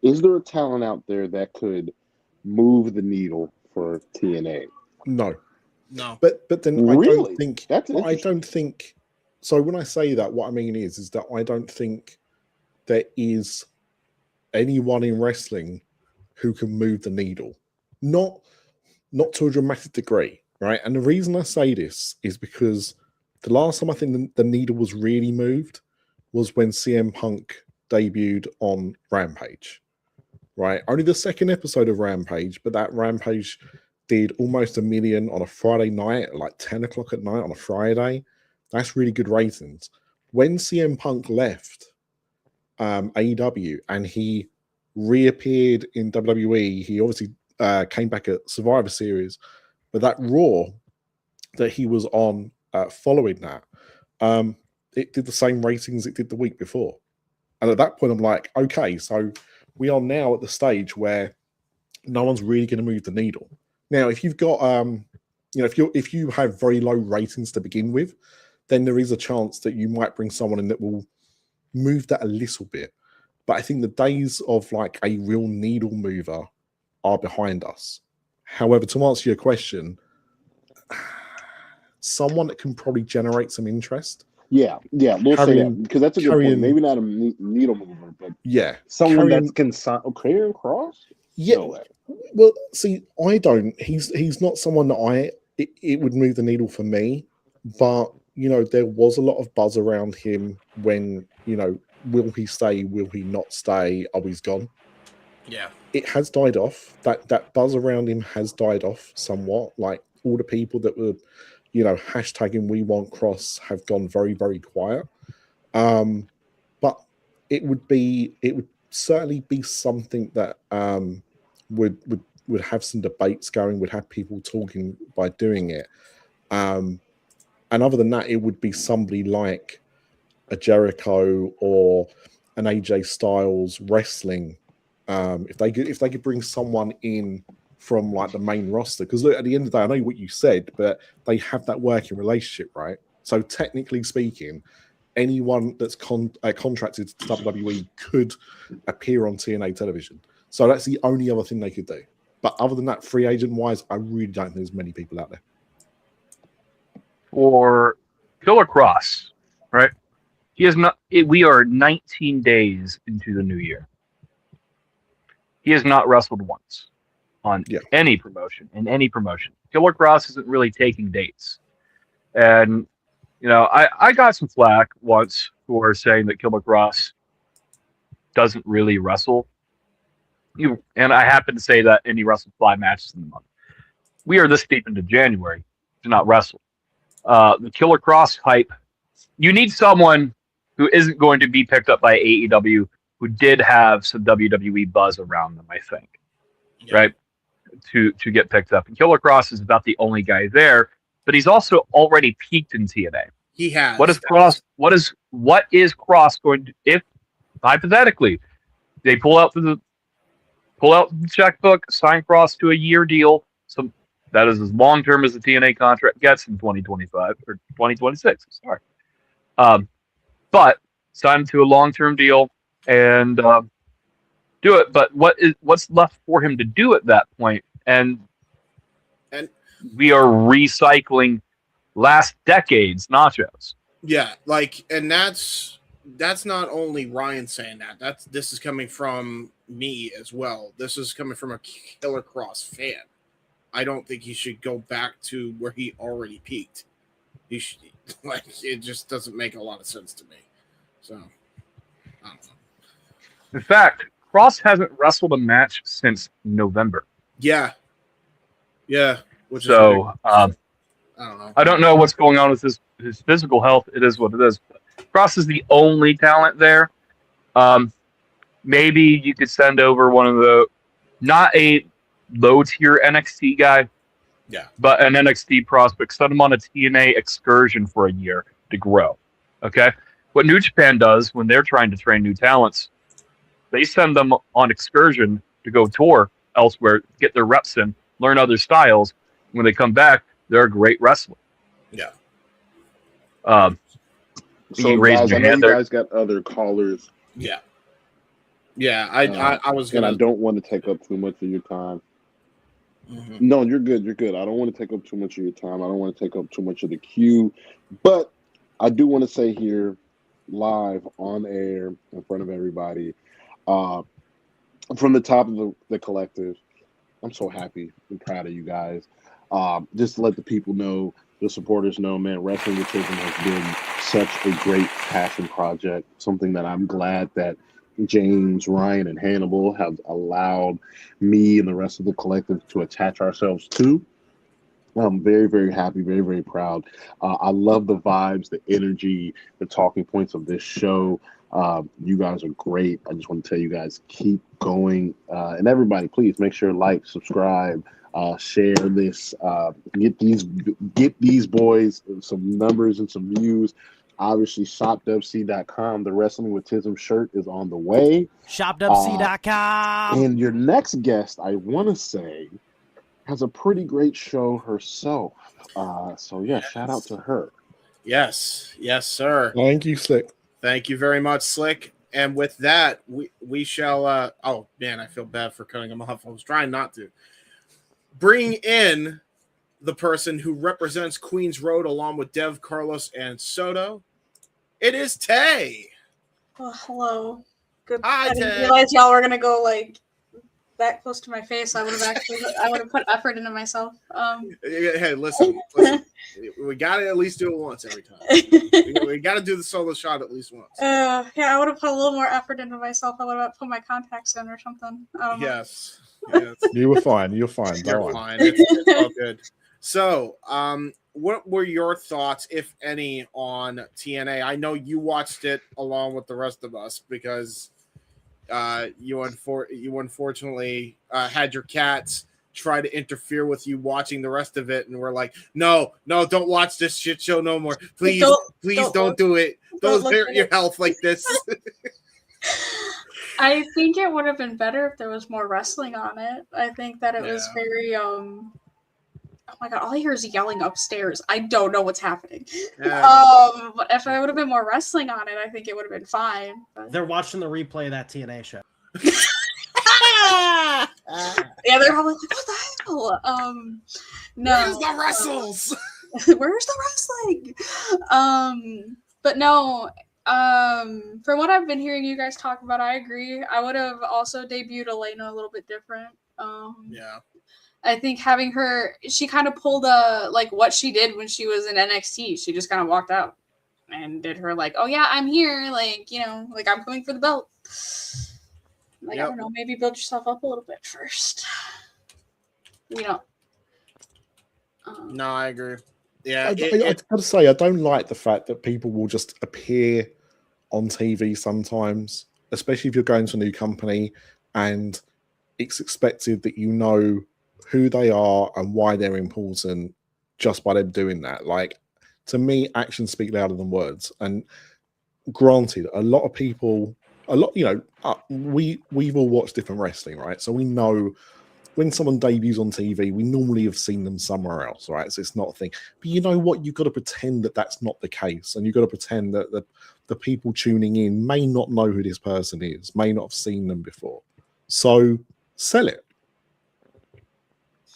Is there a talent out there that could move the needle for TNA? No. But then Really? I don't think. So when I say that, what I mean is that I don't think there is anyone in wrestling who can move the needle, not to a dramatic degree, right? And the reason I say this is because the last time I think the needle was really moved was when CM Punk debuted on Rampage, right? Only the second episode of Rampage, but that Rampage did almost 1 million on a Friday night, like 10 o'clock at night on a Friday. That's really good ratings. When CM Punk left AEW and he reappeared in WWE, he obviously came back at Survivor Series, but that Raw that he was on following that, it did the same ratings it did the week before. And at that point, I'm like, okay, so we are now at the stage where no one's really going to move the needle. Now, if you've got, if you have very low ratings to begin with, then there is a chance that you might bring someone in that will move that a little bit. But I think the days of like a real needle mover are behind us. However, to answer your question, someone that can probably generate some interest. Yeah, we'll say that because that's a good point. Maybe not a needle mover, but someone that can sign. Karrion Kross. Yeah. No way. Well, see, I don't. He's not someone that it would move the needle for me. But there was a lot of buzz around him when will he stay? Will he not stay? Oh, he's gone. Yeah, it has died off. That buzz around him has died off somewhat. Like all the people that were, hashtagging We Want Cross have gone very, very quiet. But it would certainly be something that would have some debates going, would have people talking by doing it. And other than that, it would be somebody like a Jericho or an AJ Styles wrestling. If they could bring someone in from like the main roster, because look, at the end of the day, I know what you said, but they have that working relationship, right? So technically speaking, anyone that's contracted to WWE could appear on TNA television. So that's the only other thing they could do. But other than that, free agent wise, I really don't think there's many people out there. For Killer Cross, right? He has not. We are 19 days into the new year. He has not wrestled once on any promotion. In any promotion, Killer Cross isn't really taking dates, and I got some flack once for saying that Killer Cross doesn't really wrestle. And I happen to say that, and he wrestled 5 matches in the month. We are this deep into January to not wrestle. The Killer Cross hype. You need someone who isn't going to be picked up by AEW, who did have some WWE buzz around them, I think, right? To get picked up. And Killer Cross is about the only guy there, but he's also already peaked in TNA. He has. What is Cross? What is Cross going to, if hypothetically they pull out the checkbook, sign Cross to a year deal, so that is as long term as the TNA contract gets in 2025 or 2026. Sorry. But sign him to a long-term deal and do it. But what's left for him to do at that point? And we are recycling last decade's nachos. Yeah, and that's not only Ryan saying that. This is coming from me as well. This is coming from a Killer Cross fan. I don't think he should go back to where he already peaked. He should, it just doesn't make a lot of sense to me. So, I don't know. In fact, Cross hasn't wrestled a match since November. Yeah. Which so, I don't know. I don't know what's going on with his physical health. It is what it is. Cross is the only talent there. Maybe you could send over one of the, not a low tier NXT guy, Yeah. But an NXT prospect, send them on a TNA excursion for a year to grow. Okay? What New Japan does when they're trying to train new talents, they send them on excursion to go tour elsewhere, get their reps in, learn other styles. When they come back, they're a great wrestler. Yeah. So, You raising guys, I your know hand you there? guys got other callers. Yeah. Yeah. I was And gonna. I don't want to take up too much of your time. Mhm. No, you're good. You're good. I don't want to take up too much of your time. I don't want to take up too much of the queue. But I do want to say here, live on air in front of everybody, from the top of the collective, I'm so happy and proud of you guys. Just to let the people know, the supporters know, man, Wrestling With Tism has been such a great passion project, something that I'm glad that James, Ryan, and Hannibal have allowed me and the rest of the collective to attach ourselves to. I'm very, very happy, very, very proud. I love the vibes, the energy, the talking points of this show. You guys are great. I just want to tell you guys, keep going. And everybody, please make sure like, subscribe, share this. Get these boys some numbers and some views. Obviously, shopwc.com. The Wrestling With Tism shirt is on the way. Shopwc.com. And your next guest, I want to say, has a pretty great show herself. So yeah, shout out to her. Yes. Yes, sir. Thank you, Slick. Thank you very much, Slick. And with that, we shall. Oh man, I feel bad for cutting him off. I was trying not to. Bring in the person who represents Queens Road along with Dev, Carlos, and Soto. It is Tay. Oh, hello. Good. Hi, I didn't Tay. realize y'all were gonna go like that close to my face. I would have put effort into myself. Hey, listen. We gotta at least do it once every time. We gotta do the solo shot at least once. Yeah, I would have put a little more effort into myself. I would have put my contacts in or something. I don't know. Yes. You were fine. You're fine. Don't You're worry. fine. It's all good. So, what were your thoughts, if any, on TNA? I know you watched it along with the rest of us because you unfortunately had your cats try to interfere with you watching the rest of it, and we're like, no, don't watch this shit show no more. Please don't do it. Don't hurt your health like this. I think it would have been better if there was more wrestling on it. I think that it was very oh my god, all I hear is yelling upstairs. I don't know what's happening. But if I would have been more wrestling on it, I think it would have been fine. But... They're watching the replay of that TNA show. Yeah, they're probably like, what the hell? No. Where's the wrestles? Where's the wrestling? But no, from what I've been hearing you guys talk about, I agree. I would have also debuted Elena a little bit different. Yeah. I think having her, she kind of pulled like what she did when she was in NXT. She just kind of walked out and did her like, oh yeah, I'm here. Like, you know, like I'm coming for the belt. Like, I don't know, maybe build yourself up a little bit first. You know. No, I agree. Yeah. I gotta say, I don't like the fact that people will just appear on TV sometimes, especially if you're going to a new company and it's expected that you know who they are and why they're important just by them doing that. Like, to me, actions speak louder than words. And granted, a lot of people, you know, we've all watched different wrestling, right? So we know when someone debuts on TV, we normally have seen them somewhere else, right? So it's not a thing. But you know what? You've got to pretend that that's not the case. And you've got to pretend that the people tuning in may not know who this person is, may not have seen them before. So sell it.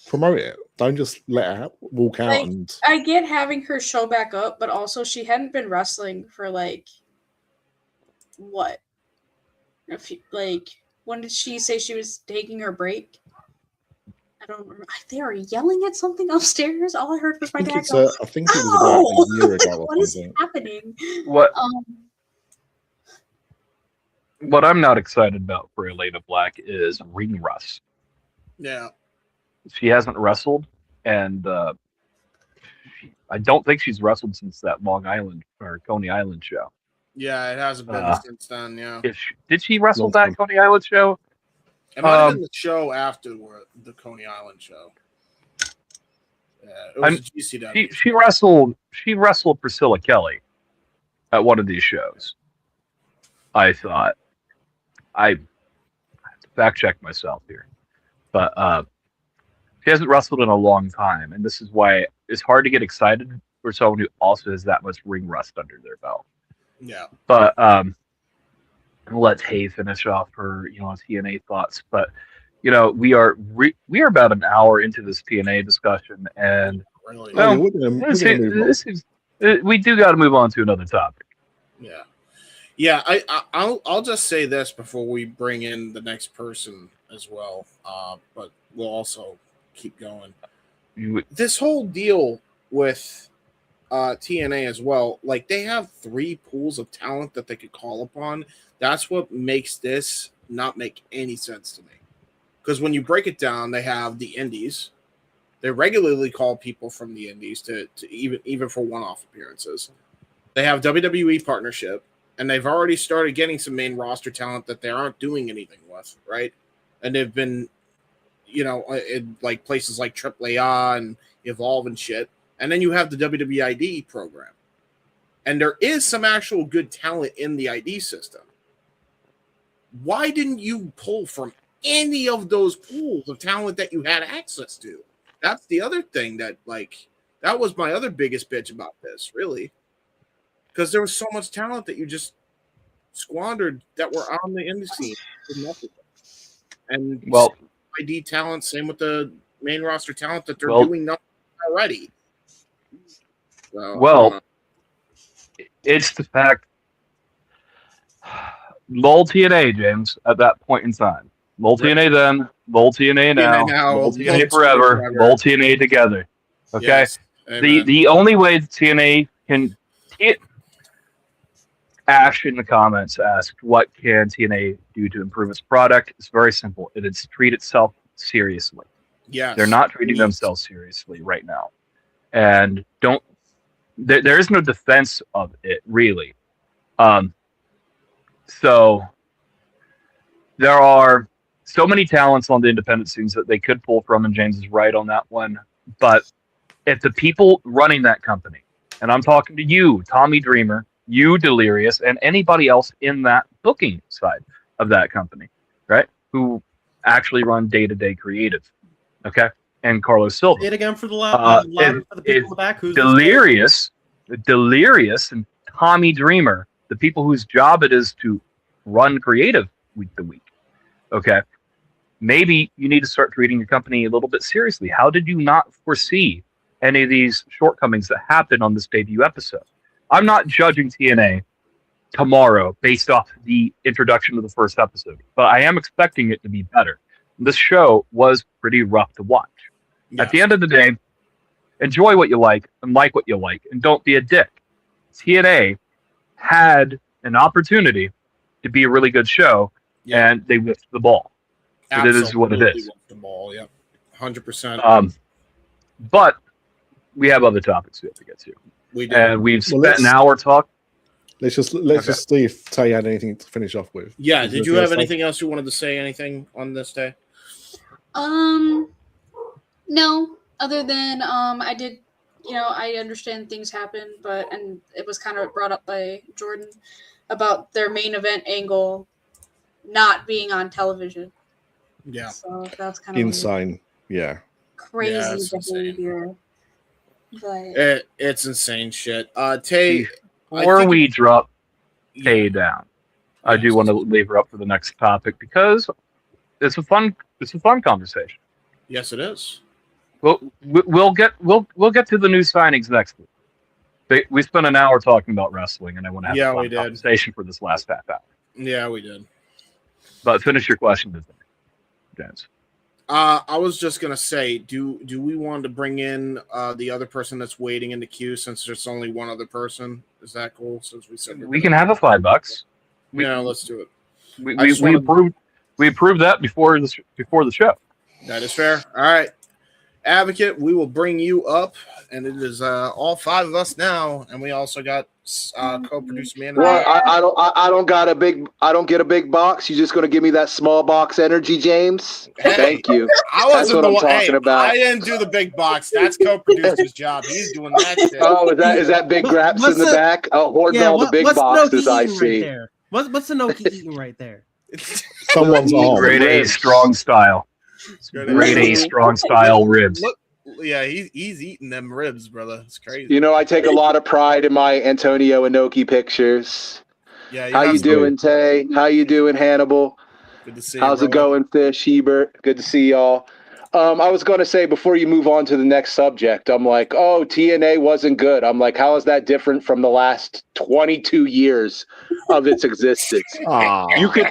Promote it. Don't just let her walk out. Like, and I get having her show back up, but also she hadn't been wrestling for like what? Like, when did she say she was taking her break? I don't remember. They are yelling at something upstairs. All I heard was my dad go, I think it was about a year ago. What is happening? What I'm not excited about for Elena Black is ring rust. Yeah. She hasn't wrestled, and I don't think she's wrestled since that Long Island or Coney Island show. Yeah, it hasn't been since then. Yeah. Did she wrestle that Coney Island show? It might have been the show after the Coney Island show. It was a GCW. She wrestled Priscilla Kelly at one of these shows. I thought. I have to fact check myself here, but she hasn't wrestled in a long time, and this is why it's hard to get excited for someone who also has that much ring rust under their belt. Yeah. But I'll let Tay finish off her TNA thoughts. But we are about an hour into this TNA discussion, and Really? Oh, yeah, we're gonna move on. we do got to move on to another topic. Yeah. Yeah, I'll just say this before we bring in the next person as well. But we'll also keep going. This whole deal with TNA as well, like they have 3 pools of talent that they could call upon. That's what makes this not make any sense to me. Because when you break it down, they have the indies. They regularly call people from the indies to even for one-off appearances. They have WWE partnership, and they've already started getting some main roster talent that they aren't doing anything with, right? And they've been, in like places like AAA and Evolve and shit. And then you have the WWE ID program. And there is some actual good talent in the ID system. Why didn't you pull from any of those pools of talent that you had access to? That's the other thing that was my other biggest bitch about this, really. Because there was so much talent that you just squandered that were on the indie scene. And ID talent, same with the main roster talent that they're doing nothing already. So, it's the fact. Lol TNA, James, at that point in time. Lol TNA then, Lol TNA now, Lol TNA forever, Lol TNA together. Okay? Yes. The only way TNA can... Ash in the comments asked, what can TNA do to improve its product? It's very simple. It is treat itself seriously. Yes. They're not treating themselves seriously right now. And there is no defense of it, really. So there are so many talents on the independent scenes that they could pull from, and James is right on that one. But if the people running that company, and I'm talking to you, Tommy Dreamer, you, Delirious, and anybody else in that booking side of that company, right, who actually run day-to-day creative, okay, and Carlos Silva. Say it again for the people in the back. Who's Delirious, and Tommy Dreamer, the people whose job it is to run creative week to week, okay, maybe you need to start treating your company a little bit seriously. How did you not foresee any of these shortcomings that happened on this debut episode? I'm not judging TNA tomorrow based off the introduction of the first episode, but I am expecting it to be better. This show was pretty rough to watch. Yes. At the end of the day, enjoy what you like and like what you like, and don't be a dick. TNA had an opportunity to be a really good show, and they whiffed the ball. It is what it is. The ball, yeah, 100%. But we have other topics we have to get to. We do. And we've spent an hour talking. Let's just see if Tay had anything to finish off with. Yeah. Did you have anything else you wanted to say? Anything on this day? No. Other than I did. I understand things happen, and it was kind of brought up by Jordan about their main event angle not being on television. Yeah. So that's kind of insane. Yeah. Crazy behavior. But it's insane shit. Tay, before we drop Tay down, I do want to leave her up for the next topic because it's a fun conversation. Yes, it is. Well, we'll get to the new signings next week. We spent an hour talking about wrestling, and I want to have a fun conversation for this last half hour. Yeah, we did. But finish your question, James. I was just gonna say, do we want to bring in the other person that's waiting in the queue since there's only one other person? Is that cool? Since we said we can have a $5. Yeah, let's do it. We approved that before the show. That is fair. All right. Advocate, we will bring you up, and it is all 5 of us now, and we also got co-producer man. Well, I don't get a big box. You just gonna give me that small box energy, James? Hey, Thank you. I wasn't That's what I'm talking about. I didn't do the big box. That's co-producer's job. He's doing that shit. Oh, is that Big Graps in the back? Oh, hoarding all the big boxes. I see. Right there? What's Inoki eating right there? Someone's arm. Grade A strong style. Grade A strong style ribs. Look, yeah, he's eating them ribs, brother. It's crazy. You know, I take a lot of pride in my Antonio Inoki pictures. Yeah. How you doing, Tay? How you doing, Hannibal? Good to see you. How's it going, Fish Hebert? Good to see y'all. I was going to say, before you move on to the next subject, I'm like, oh, TNA wasn't good. I'm like, how is that different from the last 22 years of its existence? You could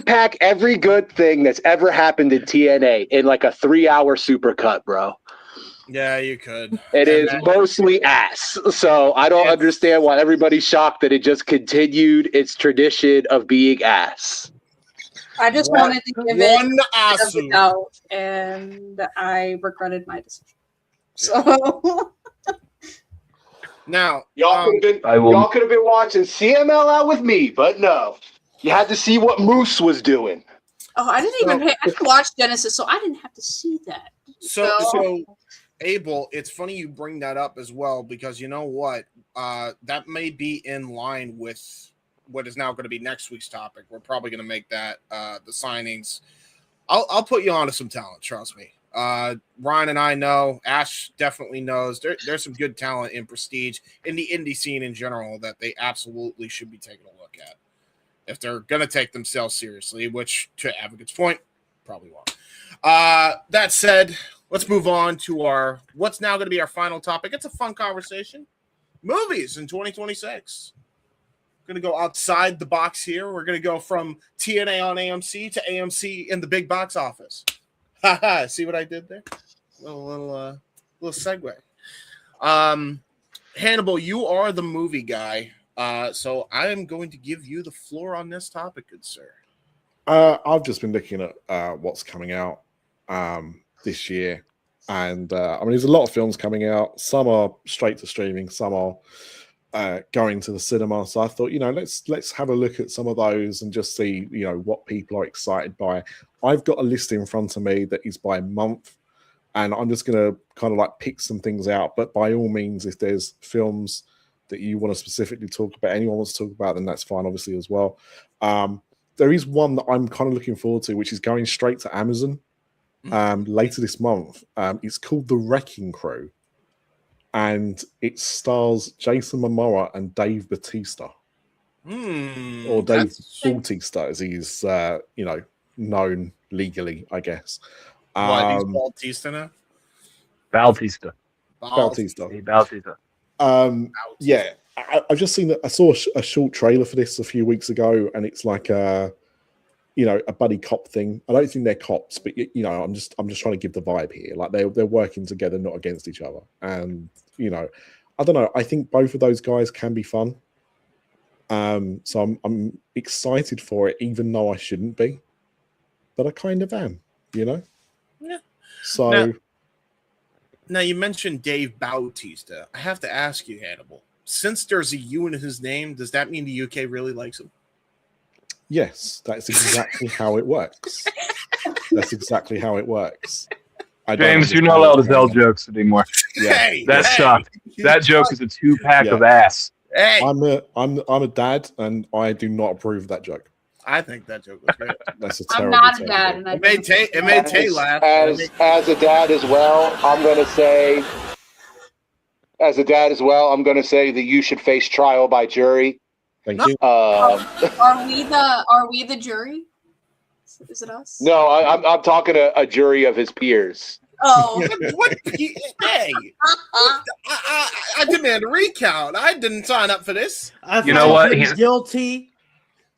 pack every good thing that's ever happened in TNA in like a 3-hour supercut, bro. Yeah, you could. It is mostly ass. So I don't understand why everybody's shocked that it just continued its tradition of being ass. I just wanted to give it one a out, and I regretted my decision. So now y'all could have been watching CML out with me, but no, you had to see what Moose was doing. Oh, I didn't watch Genesis, so I didn't have to see that. So Abel, it's funny you bring that up as well, because you know what? That may be in line with what is now going to be next week's topic. We're probably going to make that the signings. I'll put you on to some talent, trust me. Ryan and I know, Ash definitely knows. There's some good talent in Prestige, in the indie scene in general, that they absolutely should be taking a look at if they're going to take themselves seriously, which, to Advocate's point, probably won't. That said, let's move on to what's now going to be our final topic. It's a fun conversation. Movies in 2026. Going to go outside the box here. We're going to go from TNA on AMC to AMC in the big box office. See what I did there? Little segue. Hannibal, you are the movie guy, so I am going to give you the floor on this topic, good sir. I've just been looking at what's coming out this year, and I mean, there's a lot of films coming out. Some are straight to streaming, some are going to the cinema. So I thought, let's have a look at some of those and just see, what people are excited by. I've got a list in front of me that is by month, and I'm just going to kind of like pick some things out. But by all means, if there's films that you want to specifically talk about, anyone wants to talk about, then that's fine, obviously, as well. There is one that I'm kind of looking forward to, which is going straight to Amazon later this month. It's called The Wrecking Crew, and it stars Jason Momoa and Dave Bautista, or Dave Bautista, as he's known legally, I guess. Why he's Bautista now? Bautista. Yeah, I've just seen that. I saw a short trailer for this a few weeks ago, and it's like a buddy cop thing. I don't think they're cops, but I'm just trying to give the vibe here. Like they're working together, not against each other. And I don't know. I think both of those guys can be fun. So I'm excited for it, even though I shouldn't be, but I kind of am. Yeah. So now you mentioned Dave Bautista. I have to ask you, Hannibal. Since there's a U in his name, does that mean the UK really likes him? Yes, that's exactly how it works. That's exactly how it works. James, you're not allowed to tell jokes anymore. Yeah, hey, that's sucked. That joke is a 2-pack of ass. Hey, I'm a dad, and I do not approve of that joke. I think that joke was great. That's a I'm terrible. not a dad, and It made Tay laugh. As a dad as well, I'm going to say. As a dad as well, I'm going to say that you should face trial by jury. Thank you. Are we the jury? Is it us? No, I'm talking to a jury of his peers. Oh, What? Hey, I demand a recount. I didn't sign up for this. I You know what? He's guilty.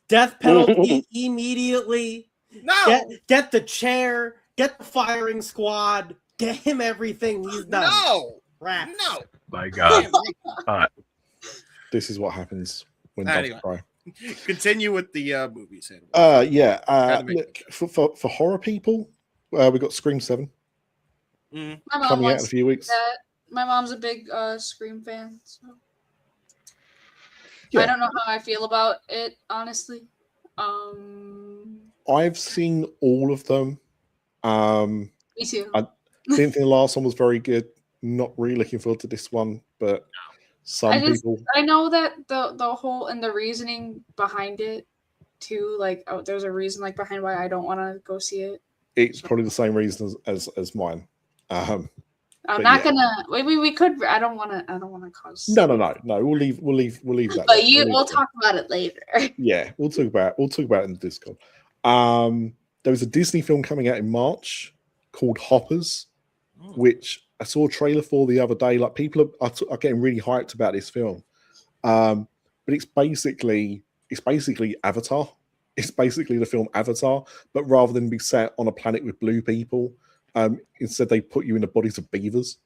Death penalty immediately. No, Get the chair. Get the firing squad. Get him everything he's done. no, Rats. no. My God. This is what happens when Anyway. dogs cry. Continue with the movies. Hannibal. Look, for horror people, we got Scream 7. Mm. My mom coming out in wants a few weeks. that. My mom's a big Scream fan, so Yeah. I don't know how I feel about it, honestly. I've seen all of them. Me too. I didn't think the last one was very good. Not really looking forward to this one, but some people. I know that the whole and the reasoning behind it too. Like, there's a reason like behind why I don't want to go see it. It's probably the same reason as mine. I'm not gonna. We could. I don't want to cause. No. We'll leave that. But we'll talk about it later. Yeah, we'll talk about it in the Discord. There was a Disney film coming out in March called Hoppers, which I saw a trailer for the other day. Like, people are getting really hyped about this film. But it's basically Avatar. It's basically the film Avatar, but rather than be set on a planet with blue people, instead they put you in the bodies of beavers.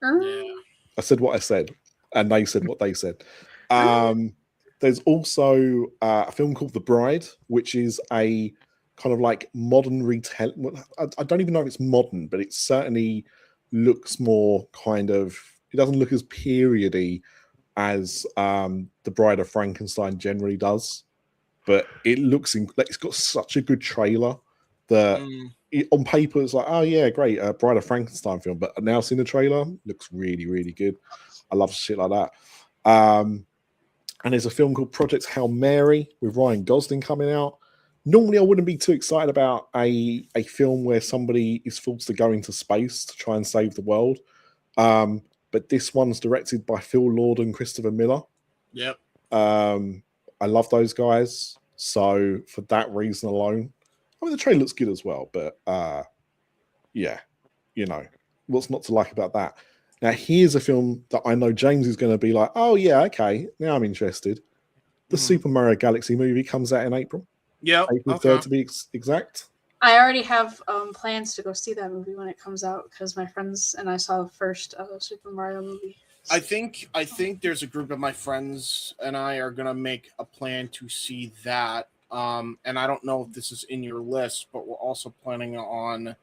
I said what I said, and they said what they said. There's also a film called The Bride, which is a kind of like modern retelling. I don't even know if it's modern, but it certainly looks more kind of. It doesn't look as periody as The Bride of Frankenstein generally does, but it looks. It's got such a good trailer that on paper it's like, oh yeah, great, Bride of Frankenstein film. But now seeing the trailer, looks really, really good. I love shit like that. And there's a film called Project Hail Mary with Ryan Gosling coming out. Normally, I wouldn't be too excited about a film where somebody is forced to go into space to try and save the world. But this one's directed by Phil Lord and Christopher Miller. Yep. I love those guys. So for that reason alone, I mean, the trailer looks good as well. But yeah, what's not to like about that? Now, here's a film that I know James is going to be like, oh, yeah, okay, now I'm interested. The Super Mario Galaxy movie comes out in April. Yeah. April 3rd, to be exact. I already have plans to go see that movie when it comes out because my friends and I saw the first Super Mario movie. I think there's a group of my friends and I are going to make a plan to see that. And I don't know if this is in your list, but we're also planning on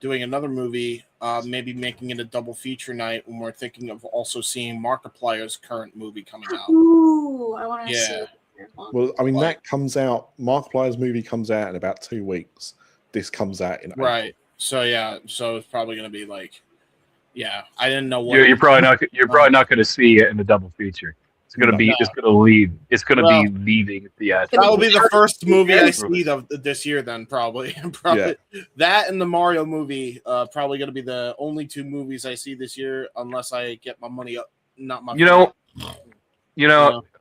doing another movie, maybe making it a double feature night when we're thinking of also seeing Markiplier's current movie coming out. Ooh, I want to see it. Well, I mean, that comes out, Markiplier's movie comes out in about 2 weeks. This comes out in April. Right. So, yeah, so it's probably going to be like, yeah, I didn't know what. You're probably not going to see it in the double feature. It's going to be, it's going to leave. It's going to be leaving the end. That will be the first movie I see this year. Then probably that and the Mario movie. Probably going to be the only 2 movies I see this year, unless I get my money up. Not my.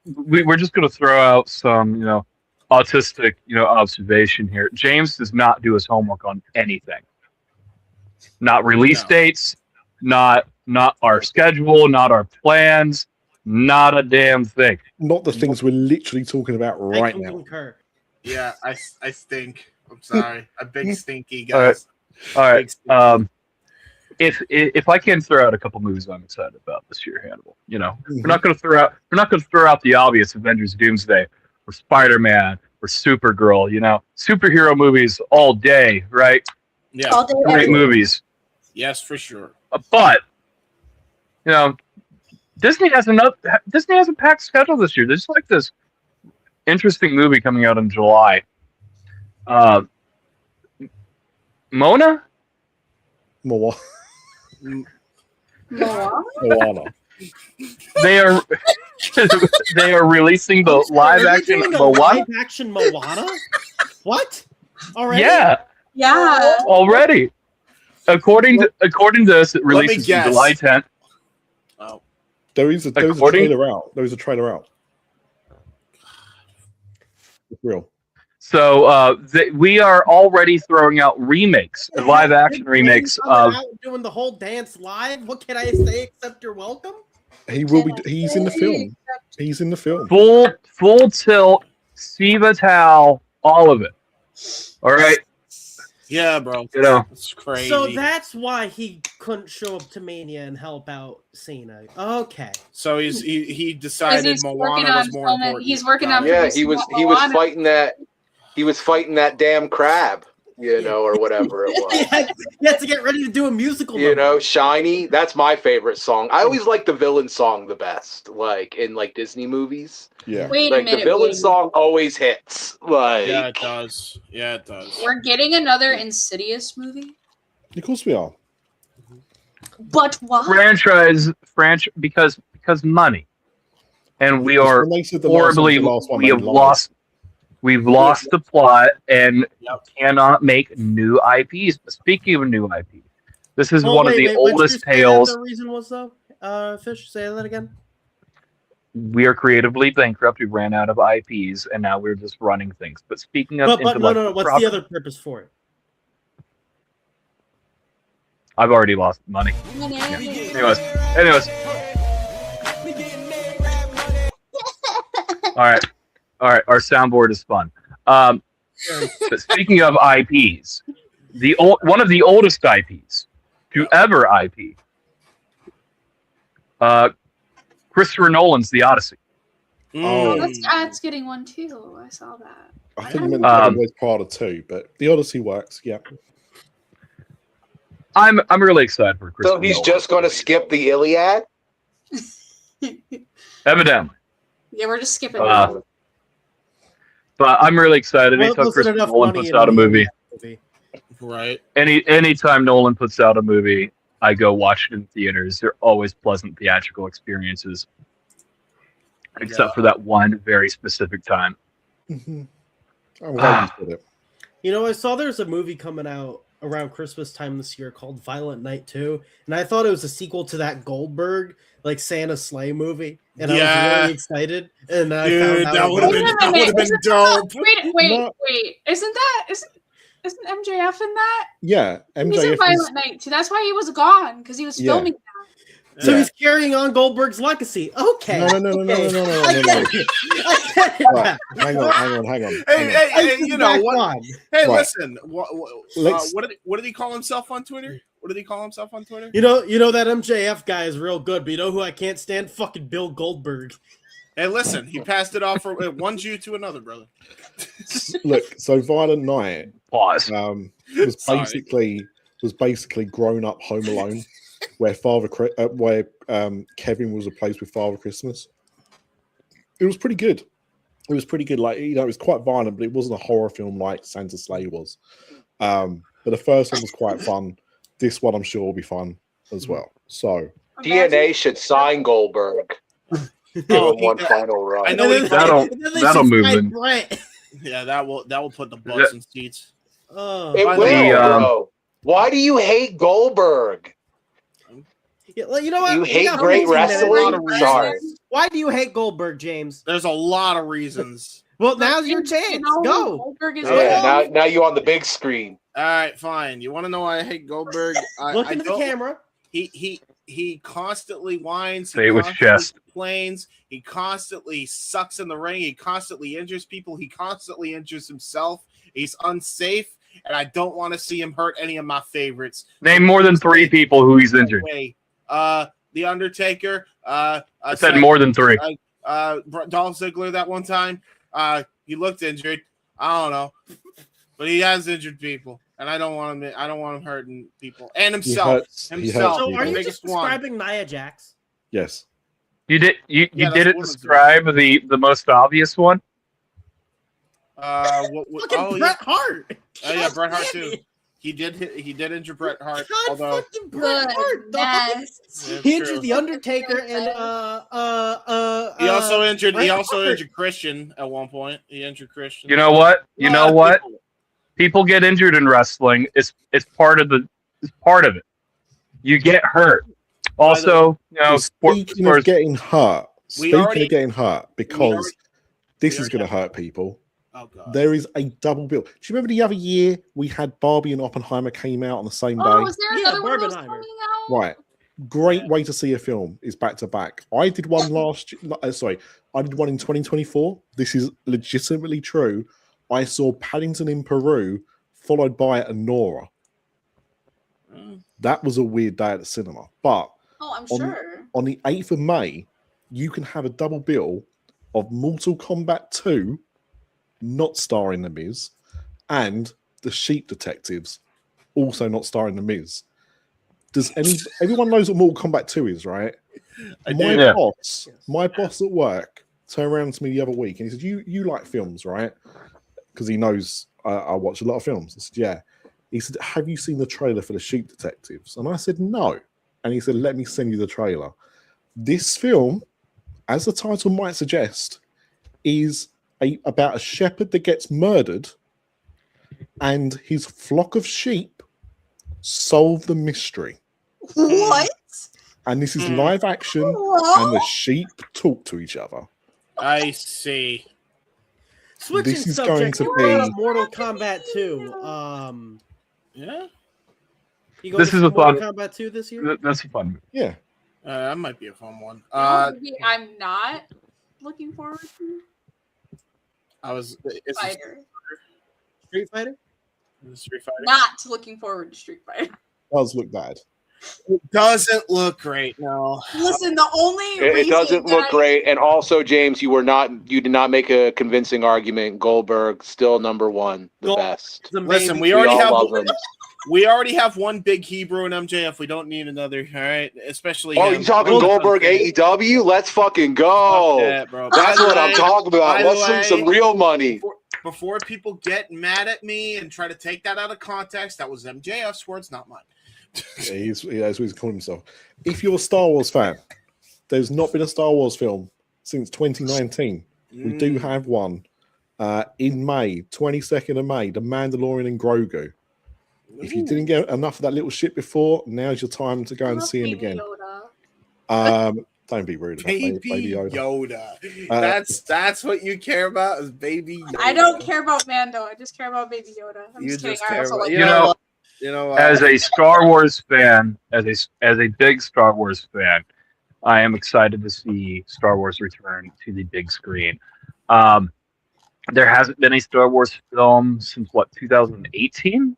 We're just going to throw out some, autistic, observation here. James does not do his homework on anything. Not release dates. Not our schedule. Not our plans. Not a damn thing. Not the things we're literally talking about right now. Concur. Yeah, I stink. I'm sorry. A big stinky guys. All right. If I can throw out a couple movies I'm excited about this year, Hannibal. We're not going to throw out the obvious Avengers Doomsday or Spider-Man or Supergirl. Superhero movies all day, right? Yeah, all day, great movies. Yes, for sure. But Disney has a packed schedule this year. There's like this interesting movie coming out in July. Moana. They are releasing the live action Moana. Live action Moana? What? Already? Yeah. Already. According to this, it releases July 10th. Oh. There is a trailer out. There is a trailer out. It's real. So we are already throwing out remakes, live action remakes of doing the whole dance live. What can I say except you're welcome? He will be. He's in the film. He's in the film. Full tilt, Siva Tao, all of it. All right. Yeah, bro. It's crazy. So that's why he couldn't show up to Mania and help out Cena. Okay. So he decided Moana was more important. He's working on. Yeah, he was fighting that. He was fighting that damn crab. you know, or whatever it was. You had to get ready to do a musical. You number. know, Shiny, that's my favorite song. I always like the villain song the best, like in like Disney movies. Yeah. Wait a Like the minute. villain Wait. song always hits. Like Yeah, it does. Yeah, it does. We're getting another Insidious movie? Of course we are. But why? franchise because money, and we are When they said the last horribly one's the last one, we they have lied. we've lost the plot and Yep. cannot make new IPs. But speaking of new IP, this is Oh, one of wait, the wait, what'd you oldest say that tales. The reason was though, Fish. Say that again. We are creatively bankrupt. We ran out of IPs, and now we're just running things. But speaking of But no. intellectual What's property, the other purpose for it? I've already lost money. Anyways. All right. Our soundboard is fun. But speaking of IPs, one of the oldest IPs to ever IP, Christopher Nolan's The Odyssey. Oh. That's getting one too. I saw that. I think you meant the Always Part of 2, but the Odyssey works. Yeah. I'm really excited for Christopher so he's Nolan. just going to skip the Iliad. Evidently. Yeah, we're just skipping. But I'm really excited. Anytime Wasn't Christopher enough Nolan money puts in out a the movie, Right. anytime Nolan puts out a movie, I go watch it in theaters. They're always pleasant theatrical experiences, except for that one very specific time. I'm glad you said it. You know, I saw there's a movie coming out around Christmas time this year called Violent Night 2, and I thought it was a sequel to that Goldberg like Santa sleigh movie, and I was really excited. And I Dude, found that out would have been dope. Wait! Isn't MJF in that? Yeah, He's in MJF Violent is, Night too. That's why he was gone because he was Yeah. filming. So Yeah. he's carrying on Goldberg's legacy. Okay. No. I get it. Right, hang on. Hey, you know what? On. Hey, Right. listen. Let's- What did he call himself on Twitter? What did he call himself on Twitter? You know that MJF guy is real good, but you know who I can't stand? Fucking Bill Goldberg. Hey, listen. He passed it off from one Jew to another, brother. Look, so Violent Night Pause. was Sorry. basically grown up Home Alone, where Kevin was replaced with Father Christmas. It was pretty good. Like, you know, it was quite violent, but it wasn't a horror film like Santa Sleigh was. But the first one was quite fun. This one, I'm sure, will be fun as well. So DNA should sign Goldberg. Give him one final run. I know what he That'll move in. Yeah, that will put the butts in seats. It By will, the way, bro. Why do you hate Goldberg? Yeah, well, you know what? You We hate got great 15 minutes. wrestling? Sorry. Why do you hate Goldberg, James? There's a lot of reasons. Well, now's your chance. Go. Goldberg is Yeah, now you on the big screen. All right, fine. You want to know why I hate Goldberg? Look I into the don't- camera. He constantly whines. Say it with constantly chest. complains. He constantly sucks in the ring. He constantly injures people. He constantly injures himself. He's unsafe, and I don't want to see him hurt any of my favorites. Name more than 3 people who he's injured. Way. The Undertaker. I said more than 3. Dolph Ziggler that one time. He looked injured. I don't know, but he has injured people, and I don't want him. I don't want him hurting people and himself. He hurts So are you biggest just describing Nia Jax? yes, You didn't that's one of describe the most obvious one. Fucking Bret Hart. Oh yeah, Bret Hart God damn too. it. He did injure Bret Hart. God Although fucking Bret Hart, dog. Yes. Yeah, He true. injured the Undertaker and He also injured. He Bret also Hart. injured Christian at one point. He injured Christian. You know what? A lot of people. People get injured in wrestling. It's part of it. You get hurt. Also, you know, speaking of getting hurt, because already- this is going to hurt people. Oh god. There is a double bill. Do you remember the other year we had Barbie and Oppenheimer came out on the same day? Oh, is there Yeah, another one of those Barbenheimer. coming out? Right. Great way to see a film is back to back. I did one I did one in 2024. This is legitimately true. I saw Paddington in Peru, followed by Anora. That was a weird day at the cinema. But Oh, I'm sure. on the 8th of May, you can have a double bill of Mortal Kombat 2, not starring The Miz, and The Sheep Detectives, also not starring The Miz. Does everyone knows what Mortal Kombat 2 is, right? My boss at work turned around to me the other week and he said, "You like films, right?" Because he knows I watch a lot of films. I said, "Yeah." He said, "Have you seen the trailer for The Sheep Detectives?" And I said, "No." And he said, "Let me send you the trailer." This film, as the title might suggest, is about a shepherd that gets murdered and his flock of sheep solve the mystery. What? And this is live action, and the sheep talk to each other. I see. Switching This is subjects, going to you brought be up Mortal Kombat 2. Yeah. You go This to is a Mortal fun. Kombat 2 this year? That's a fun movie. Yeah. That might be a fun one. Maybe I'm not looking forward to Fighter. Street Fighter? Street Fighter. Not looking forward to Street Fighter. Does look bad. It doesn't look great. No. Listen, the only It doesn't look great. And also, James, you did not make a convincing argument. Goldberg still number one, the best. Listen, we already have one big Hebrew in MJF. We don't need another. All right, especially. Oh, you talking Goldberg AEW? Let's fucking go. That, bro. That's what I'm talking about. Let's see some real money. Before people get mad at me and try to take that out of context, that was MJF's words, not mine. Yeah, that's what he's calling himself. If you're a Star Wars fan, there's not been a Star Wars film since 2019. We do have one in May, 22nd of May, The Mandalorian and Grogu. If you didn't get enough of that little shit before, now's your time to go and see him again. Don't be rude about Baby Yoda. That's what you care about is Baby Yoda. I don't care about Mando. I just care about Baby Yoda. I'm just kidding. I also like you know, as a Star Wars fan, as a big Star Wars fan, I am excited to see Star Wars return to the big screen. There hasn't been a Star Wars film since 2018?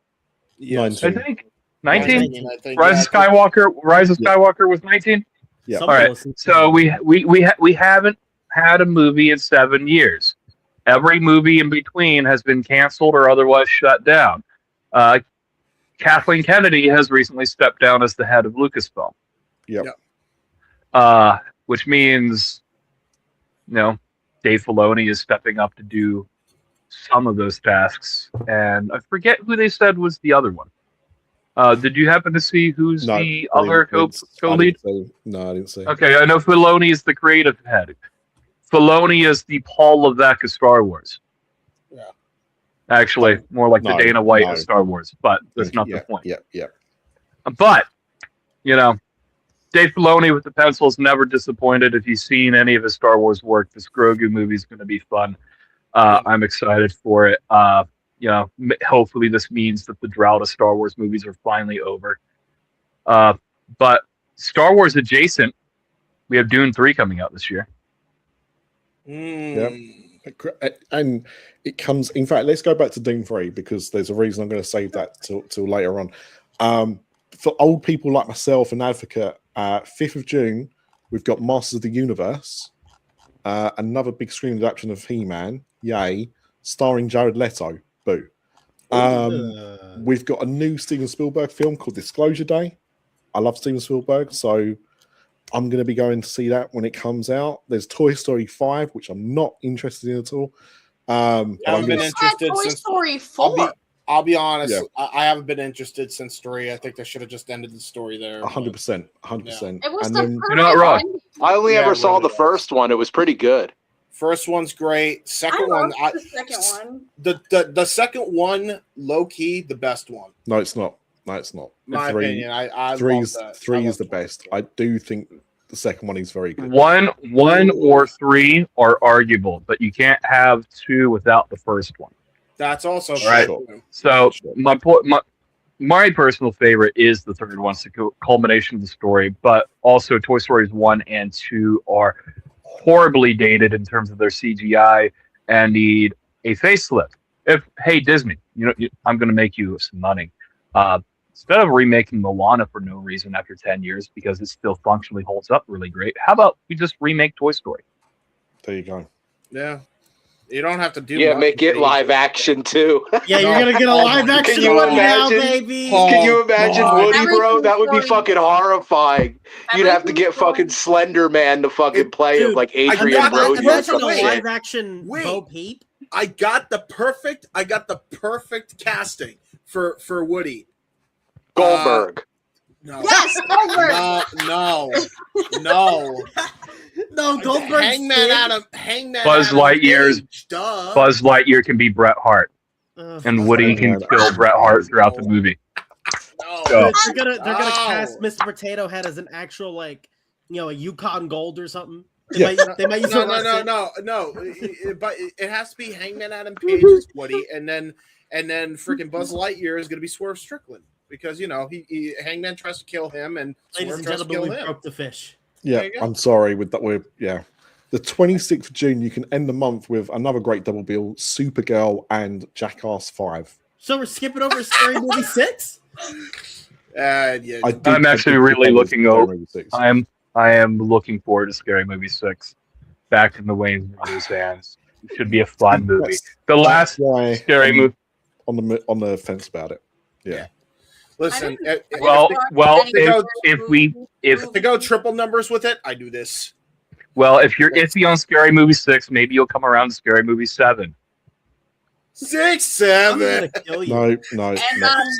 Yeah, I think 19. Rise of Skywalker was 19. Yeah. All right. So we haven't had a movie in 7 years. Every movie in between has been canceled or otherwise shut down. Kathleen Kennedy has recently stepped down as the head of Lucasfilm. Yep. Which means, Dave Filoni is stepping up to do some of those tasks. And I forget who they said was the other one. Did you happen to see who's the other co-lead? No, I didn't see. Okay, I know Filoni is the creative head. Filoni is the Paul Levesque of Star Wars. Yeah. Actually, more like the Dana White of Star Wars, but that's not the point. Yeah. But, Dave Filoni with the pencils never disappointed. If you've seen any of his Star Wars work, this Grogu movie is going to be fun. I'm excited for it. Hopefully this means that the drought of Star Wars movies are finally over. But Star Wars adjacent, we have Dune 3 coming out this year. Yeah. And it comes, in fact, let's go back to Dune 3 because there's a reason I'm going to save that till later on. For old people like myself, an advocate, 5th of June, we've got Masters of the Universe, another big screen adaptation of He-Man, yay, starring Jared Leto, boo. We've got a new Steven Spielberg film called Disclosure Day. I love Steven Spielberg, so I'm going to be going to see that when it comes out. There's Toy Story 5, which I'm not interested in at all. I haven't been interested Toy since Story 4. I'll be honest. Yeah. I haven't been interested since 3. I think they should have just ended the story there. 100%. It was the You're not wrong. I only ever saw the first one. It was pretty good. First one's great. Second one, the second one. The second one, low key, the best one. No, it's not. My opinion. I three love is the best. I do think the second one is very good. One or 3 are arguable, but you can't have 2 without the first one. That's also right. True. So my personal favorite is the third one. It's the culmination of the story, but also Toy Stories 1 and 2 are horribly dated in terms of their CGI and need a facelift. Hey Disney, I'm going to make you some money. Instead of remaking Moana for no reason after 10 years because it still functionally holds up really great, how about we just remake Toy Story? There you go. Yeah. You don't have to do. Yeah, make it live action too. Yeah, you're gonna get a live action Can you Woody now, imagine? baby. Can you imagine Woody, bro? That would be Everything fucking horrifying. You'd have to get fucking Slender Man to fucking play him like Adrian got that. Brody or Imagine a some shit. live action Bo Peep. I got the perfect casting for Woody. Goldberg. No. Yes, Goldberg. No. No, Goldberg. Hangman Buzz Adam Lightyear's Page, duh. Buzz Lightyear can be Bret Hart, and Woody can kill Bret Hart throughout the movie. No. So, They're gonna cast Mr. Potato Head as an actual a Yukon Gold or something. They might use No. But it has to be Hangman Adam Page as Woody, and then freaking Buzz Lightyear is going to be Swerve Strickland because he Hangman tries to kill him, and Ladies Swerve and tries to kill gentlemen, we him. broke the fish. Yeah, I'm sorry with that. The 26th of June. You can end the month with another great double bill: Supergirl and Jackass 5. So we're skipping over Scary Movie 6. Yeah. I'm actually really looking over. I am looking forward to Scary Movie 6. Back in the Wayne's Brothers' hands. It should be a fun movie. The last Scary movie on the fence about it. Yeah. Listen, if to go triple numbers with it, I do this. Well, if you're iffy on Scary Movie 6, maybe you'll come around to Scary Movie 7. 6, 7. I'm gonna kill you. No. And on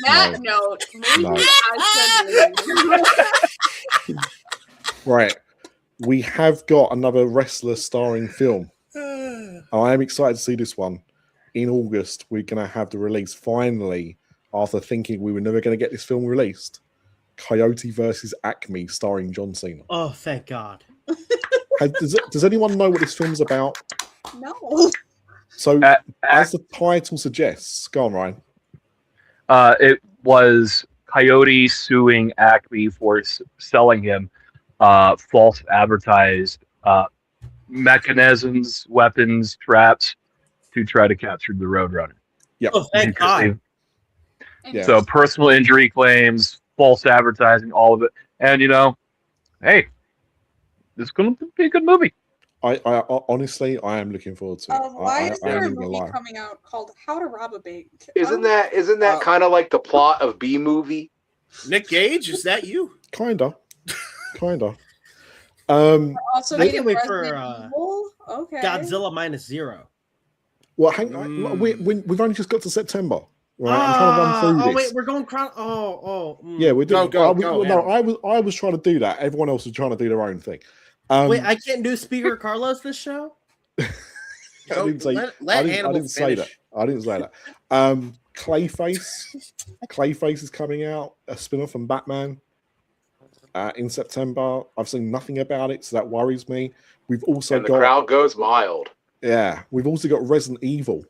that note, maybe No. I should leave. Right. We have got another wrestler starring film. I am excited to see this one. In August, we're going to have the release finally, after thinking we were never going to get this film released. Coyote versus Acme starring John Cena. Oh, thank God. Does anyone know what this film's about? No. So, as the title suggests, go on, Ryan. It was Coyote suing Acme for selling him false advertised mechanisms, weapons, traps to try to capture the Roadrunner. Yep. Oh, thank God. Yeah. So personal injury claims, false advertising, all of it. And, hey, this is going to be a good movie. I honestly, I am looking forward to it. Why is there a movie lie. coming out called How to Rob a Bank? Isn't that kind of like the plot of B Movie? Nick Gage, is that you? Kinda. Also I getting can't wait for Resident Evil? Okay. Godzilla -0. Well, hang on. We've only just got to September. Right, I'm trying to run through this. Wait, we're going Yeah, we're doing. Go, no, I was trying to do that. Everyone else was trying to do their own thing. Wait, I can't do Speaker Carlos this show? I didn't say that. I didn't say that. Clayface is coming out, a spin-off from Batman in September. I've seen nothing about it, so that worries me. We've also And the crowd goes mild. Yeah, we've also got Resident Evil.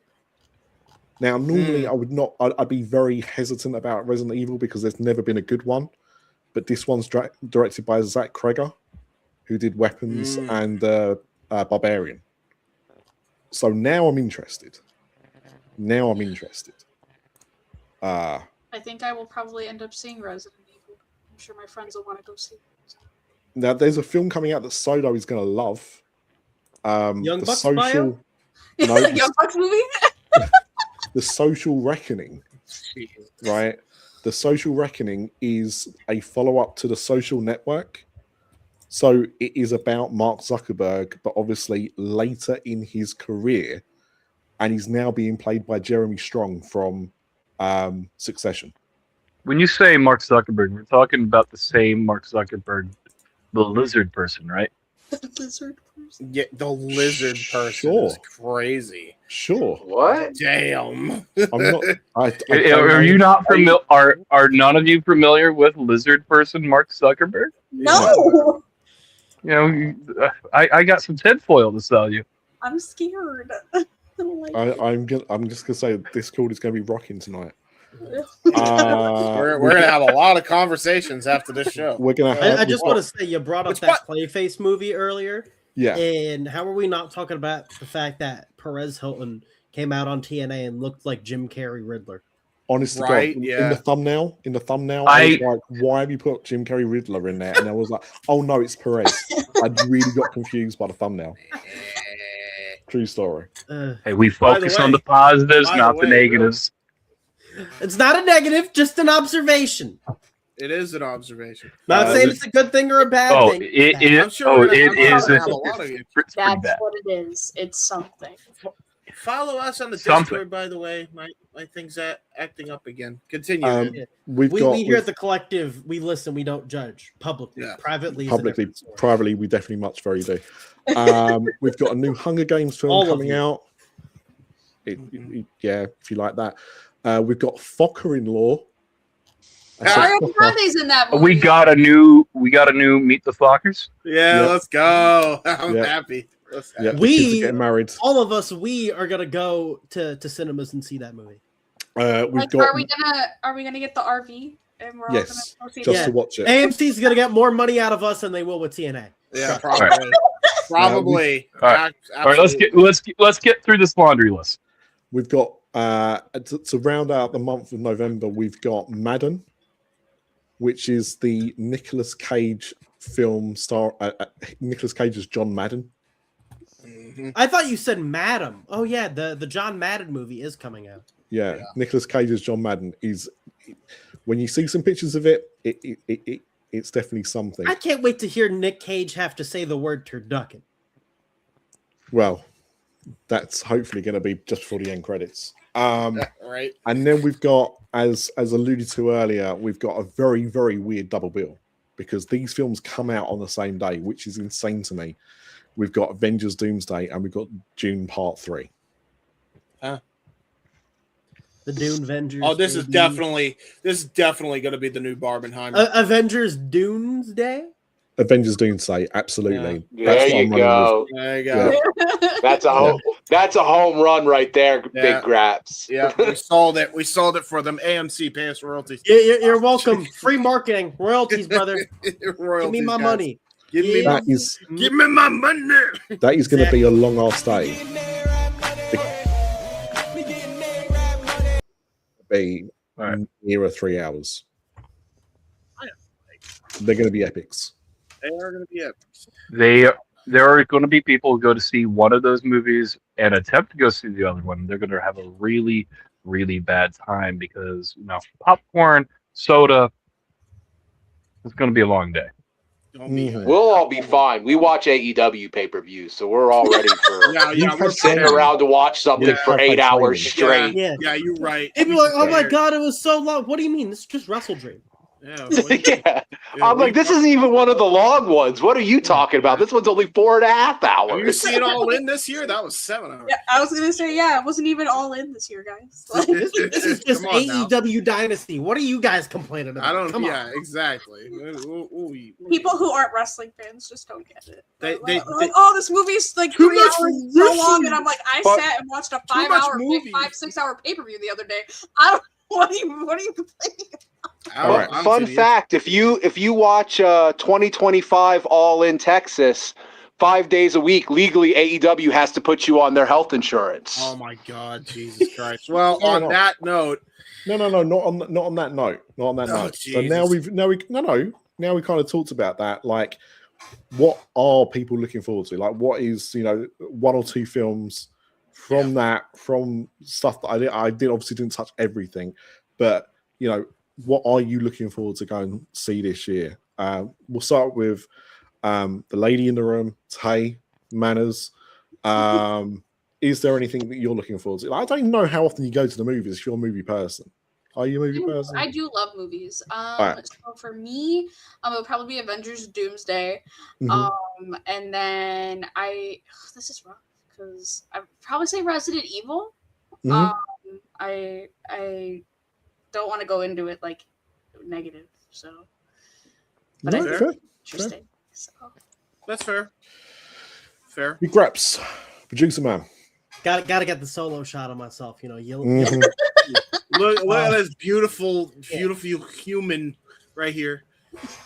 Now, normally I'd be very hesitant about Resident Evil because there's never been a good one, but this one's directed by Zach Kreger, who did Weapons and Barbarian. So now I'm interested. I think I will probably end up seeing Resident Evil. I'm sure my friends will want to go see it. Now, there's a film coming out that Sodo is going to love. Young Bucks Young Bucks movie? The Social Reckoning, right? The Social Reckoning is a follow-up to The Social Network. So it is about Mark Zuckerberg, but obviously later in his career, and he's now being played by Jeremy Strong from Succession. When you say Mark Zuckerberg, we're talking about the same Mark Zuckerberg, the lizard person, right? The lizard person? Yeah, the lizard person is crazy. Sure. What? Damn. I'm not. Are you not familiar? Are none of you familiar with lizard person Mark Zuckerberg? No. I got some tinfoil to sell you. I'm scared. I'm just gonna say Discord is gonna be rocking tonight. We're gonna have a lot of conversations after this show. We're gonna. I just want to say you brought up that Clayface movie earlier. Yeah. And how are we not talking about the fact that Perez Hilton came out on TNA and looked like Jim Carrey Riddler? Honestly, right? God, Yeah. in the thumbnail, I was like, why have you put Jim Carrey Riddler in there? And I was like, oh no, it's Perez. I really got confused by the thumbnail. True story. Hey, we By the focus way- on the positives, by not the the way, negatives. It's not a negative, just an observation. It is an observation. Not saying we- it's a good thing or a bad Oh, thing. it Bad. is. I'm sure we're it gonna is. have a lot of you. It's pretty That's bad. what it is. It's something. Follow us on the Something. Discord, by the way. My thing's acting up again. Continue. Um, Ed. we've We got here at the collective, we listen, we don't judge publicly. Yeah. Privately, is a publicly, different story. privately, we definitely much very do. We've got a new Hunger Games film All of coming you. out. Yeah, if you like that. We've got Fokker in Law. Ariana Grande's in that movie. We got a new Meet the Flockers. Yeah, Yeah. let's go. I'm Yeah. happy. Let's Yeah, happy. the kids are We- getting married. All of us, we are gonna go to cinemas and see that movie. We've Like, got are we gonna get the RV and we're yes, all gonna go see just that? to watch it. AMC's gonna get more money out of us than they will with TNA. Yeah, probably. Probably. All right. All right, let's get through this laundry list. We've got to round out the month of November. We've got Madden, which is the Nicolas Cage film star. Nicolas Cage as John Madden. Mhm. I thought you said Madam. Oh yeah, the John Madden movie is coming out. Yeah, Nicolas Cage as John Madden is. When you see some pictures of it, it's definitely something. I can't wait to hear Nick Cage have to say the word turducken. Well, that's hopefully going to be just for the end credits. Right. And then we've got, as alluded to earlier, we've got a very, very weird double bill because these films come out on the same day, which is insane to me. We've got Avengers Doomsday and we've got Dune Part 3. The Dune Avengers. Oh, this is baby. definitely going to be the new Barbenheimer. Avengers Doomsday. Avengers Doomsday, absolutely. There That's what you I'm running go. There you go. Yeah. That's a home run right there, Yeah. Big Graps. Yeah, we sold it. We sold it for them. AMC pay us royalties. You're welcome. Free marketing, royalties, brother. Royalties, Give me my guys. money. Give me my, give me my money. That is going to be a long ass day. Be nearer 3 hours. They're going to be epics. They are going to be epics. There are going to be people who go to see one of those movies and attempt to go see the other one. They're going to have a really, really bad time because popcorn, soda. It's going to be a long day. We'll all be fine. We watch AEW pay-per-views, so we're all ready for we're sitting around to watch something for 8 hours straight. Yeah, you're right. People are like, oh my god, it was so long. What do you mean? This is just Wrestle Dream. Yeah. I'm like, this isn't even one of the long ones. What are you talking about? This one's only 4.5 hours. Have you seen All In this year? That was 7 hours. Yeah, I was gonna say, it wasn't even all in this year, guys. Like, This is just Come on now. AEW Dynasty. What are you guys complaining about? I don't. Come on. Yeah, exactly. people who aren't wrestling fans just don't get it. They- Like, they- oh, this movie's like Too 3 much hours so long, wrestling. and I'm like, I But- sat and watched a Too much 5-hour, movie. 5-6 hour pay-per-view the other day. I don't. What are you complaining about? Fun fact: if you watch 2025 All in Texas 5 days a week legally, AEW has to put you on their health insurance. Oh my God, Jesus Christ! Well, No, on no. that note, No, not on that note. Not on that Oh, note. So now Jesus. now we kind of talked about that. Like, what are people looking forward to? Like, what is one or two films from from stuff that I did obviously didn't touch everything, but what are you looking forward to go and see this year? We'll start with the lady in the room, Tay Manners. Is there anything that you're looking forward to? I don't know how often you go to the movies. If you're a movie person, are you a movie person? I do love movies. Right. So for me, it'll probably be Avengers Doomsday. Mhm. And then this is rough because I'd probably say Resident Evil. Mhm. I don't want to go into it like negative, so but No, I think fair, it's interesting. So that's fair. Fair. Big Graps, producer man. Got to get the solo shot of myself. You Mhm. Look at this beautiful human right here.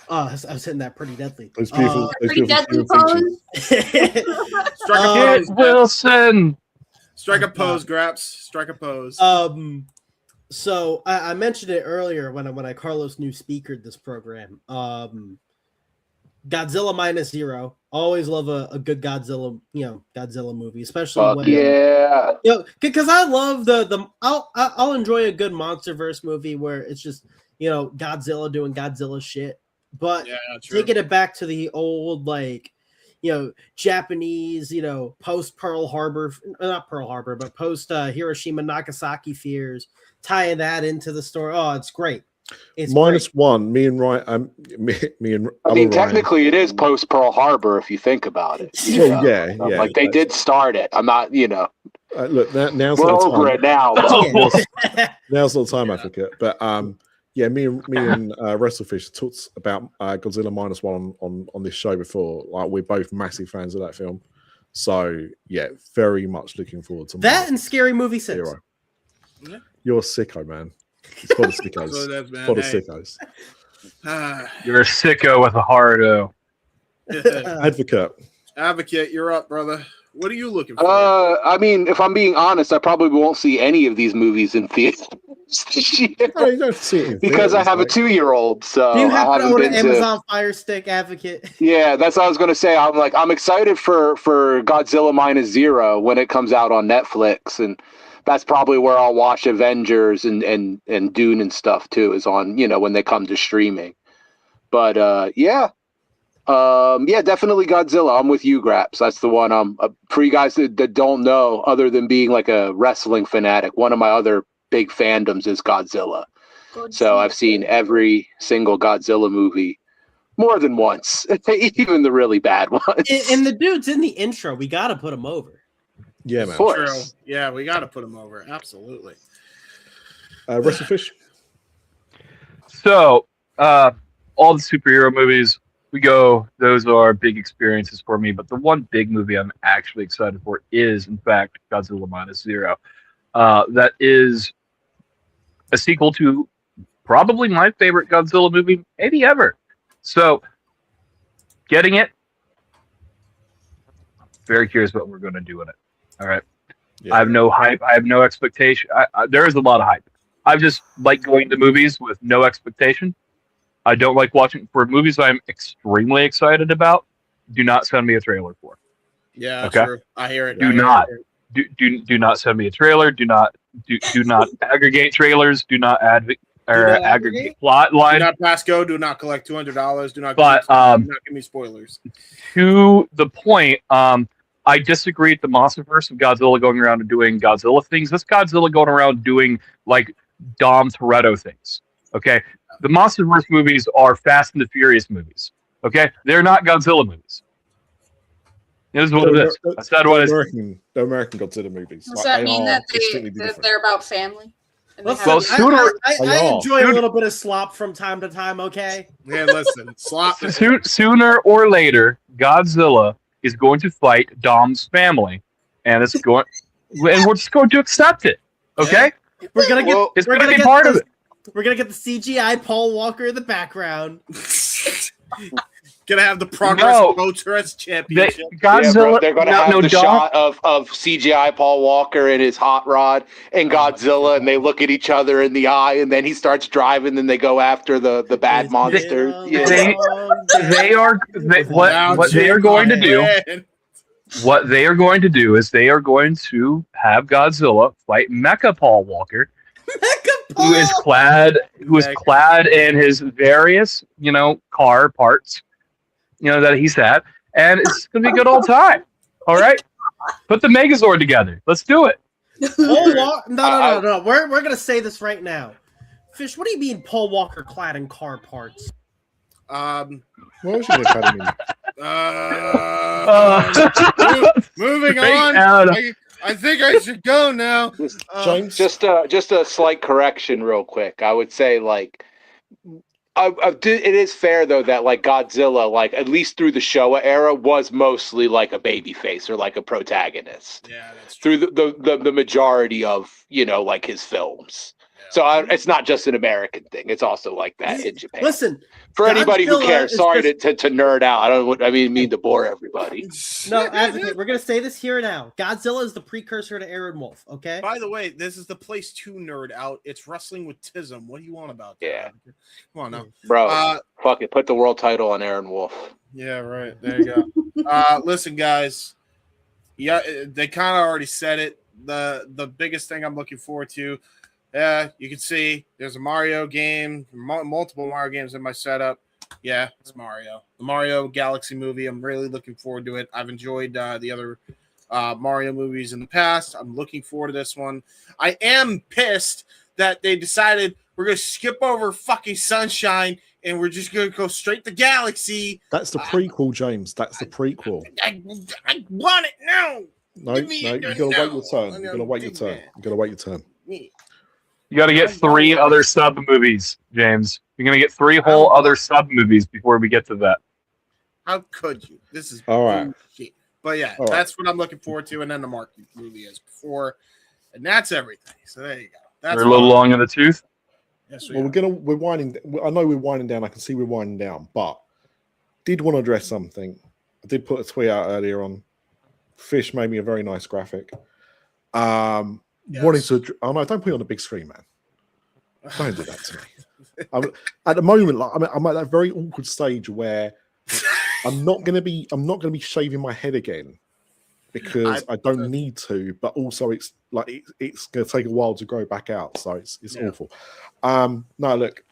I was hitting that pretty deadly. Those beautiful, pretty deadly features. Strike a pose, Get Wilson. Strike a pose, Graps. Strike a pose. So I mentioned it earlier when I Carlos new speakered this program. Godzilla minus zero. Always love a good Godzilla, Godzilla movie, especially Fuck when yeah. because I love I'll enjoy a good MonsterVerse movie where it's just Godzilla doing Godzilla shit, but taking it back to the old Japanese post Pearl Harbor, not Pearl Harbor, but post Hiroshima Nagasaki fears, tying that into the story. Oh, it's great. It's -1. Me and Ryan. I mean, technically, it is post Pearl Harbor if you think about it. Well, yeah. Like they did start it. I'm not, Look, now's we're not the over time. it now. Now's not the time, Advocate. But yeah, me and WrestleFish talked about Godzilla -1 on this show before. Like, we're both massive fans of that film. So yeah, very much looking forward to that and Scary Movie 6. Hero. You're a sicko, man. It's for the sickos. For the sickos. You're a sicko with a hard O. Advocate, you're up, brother. What are you looking for? I mean, if I'm being honest, I probably won't see any of these movies in theaters this year. No, you don't see it in because theaters, I have a 2-year-old, so you have I to haven't own been an Amazon Fire Stick, Advocate. Yeah, that's what I was gonna say. I'm excited for Godzilla minus zero when it comes out on Netflix, and that's probably where I'll watch Avengers and Dune and stuff too, is on when they come to streaming. But definitely Godzilla. I'm with you, Graps. That's the one. For you guys that don't know, other than being like a wrestling fanatic, one of my other big fandoms is Godzilla. So I've seen every single Godzilla movie more than once, even the really bad ones. And the dude's in the intro. We got to put him over. Yeah, man. True. Yeah, we got to put him over. Absolutely. WrestleFish. So, all the superhero movies, those are big experiences for me. But the one big movie I'm actually excited for is, in fact, Godzilla minus zero. That is a sequel to probably my favorite Godzilla movie, maybe ever. So, getting it, very curious what we're going to do with it. All right. Yeah. I have no hype. I have no expectation. There is a lot of hype. I just like going to movies with no expectation. I don't like watching for movies I'm extremely excited about. Do not send me a trailer for. Yeah, okay. Sure. I hear it. Do not send me a trailer. Do not aggregate trailers. Do not aggregate plot line. Do not pass go. Do not collect $200. Do not. But do not give me spoilers. To the point, I disagree with the MonsterVerse of Godzilla going around and doing Godzilla things. This Godzilla going around doing like Dom Toretto things. Okay, the MonsterVerse movies are Fast and the Furious movies. Okay, they're not Godzilla movies. It is what it is. I said what it is. The American Godzilla movies. Does that mean that they're about family? Well, I enjoy a little bit of slop from time to time. Okay. Yeah, listen, slop. Sooner or later, Godzilla is going to fight Dom's family, and it's going, and we're just going to accept it. Okay. We're gonna get. It's going to be part of it. We're gonna get the CGI Paul Walker in the background. Gonna have the Progress Motors Championship. Godzilla, they're gonna have the shot of CGI Paul Walker and his hot rod and Godzilla, and they look at each other in the eye, and then he starts driving, and they go after the bad monster. What they are going to do. What they are going to do is they are going to have Godzilla fight Mecha Paul Walker, who is clad in his various, car parts, that he's had, and it's gonna be a good old time. All right, put the Megazord together. Let's do it. No. We're gonna say this right now. Fish, what do you mean Paul Walker clad in car parts? What was your academy? Moving on. I think I should go now. James, just a slight correction, real quick. I would say it is fair though that Godzilla, at least through the Showa era, was mostly like a babyface or like a protagonist. Yeah, that's true. Through the majority of his films. So it's not just an American thing; it's also like that in Japan. Listen, for anybody who cares, sorry to nerd out. I mean to bore everybody. No, Advocate, we're gonna say this here now. Godzilla is the precursor to Aaron Wolf. Okay. By the way, this is the place to nerd out. It's Wrestling with Tism. What do you want about that? Yeah. Come on now, bro. Fuck it. Put the world title on Aaron Wolf. Yeah, right. There you go. Listen, guys. Yeah, they kind of already said it. The biggest thing I'm looking forward to, yeah, you can see there's a Mario game, multiple Mario games in my setup. Yeah, it's Mario. The Mario Galaxy movie. I'm really looking forward to it. I've enjoyed the other Mario movies in the past. I'm looking forward to this one. I am pissed that they decided we're going to skip over fucking Sunshine and we're just going to go straight to Galaxy. That's the prequel, James. That's the prequel. I want it now. No, you gotta wait your turn. You gotta wait your turn. You gotta wait your turn. You got to get 3 other sub movies, James. You're gonna get 3 whole other sub movies before we get to that. How could you? This is all right. Bullshit. But yeah, All that's what I'm looking forward to, and then the Mark movie as before, and that's everything. So there you go. That's We're a little long in the tooth. Yes, well, we're winding. I know we're winding down. I can see we're winding down, but did want to address something. I did put a tweet out earlier on. Fish made me a very nice graphic. Wanting to. Oh no! Don't put it on the big screen, man. Don't do that to me. At the moment, like I'm at that very awkward stage where I'm not going to be shaving my head again because I don't need to. But also, it's like it's going to take a while to grow back out, so it's awful. No, look.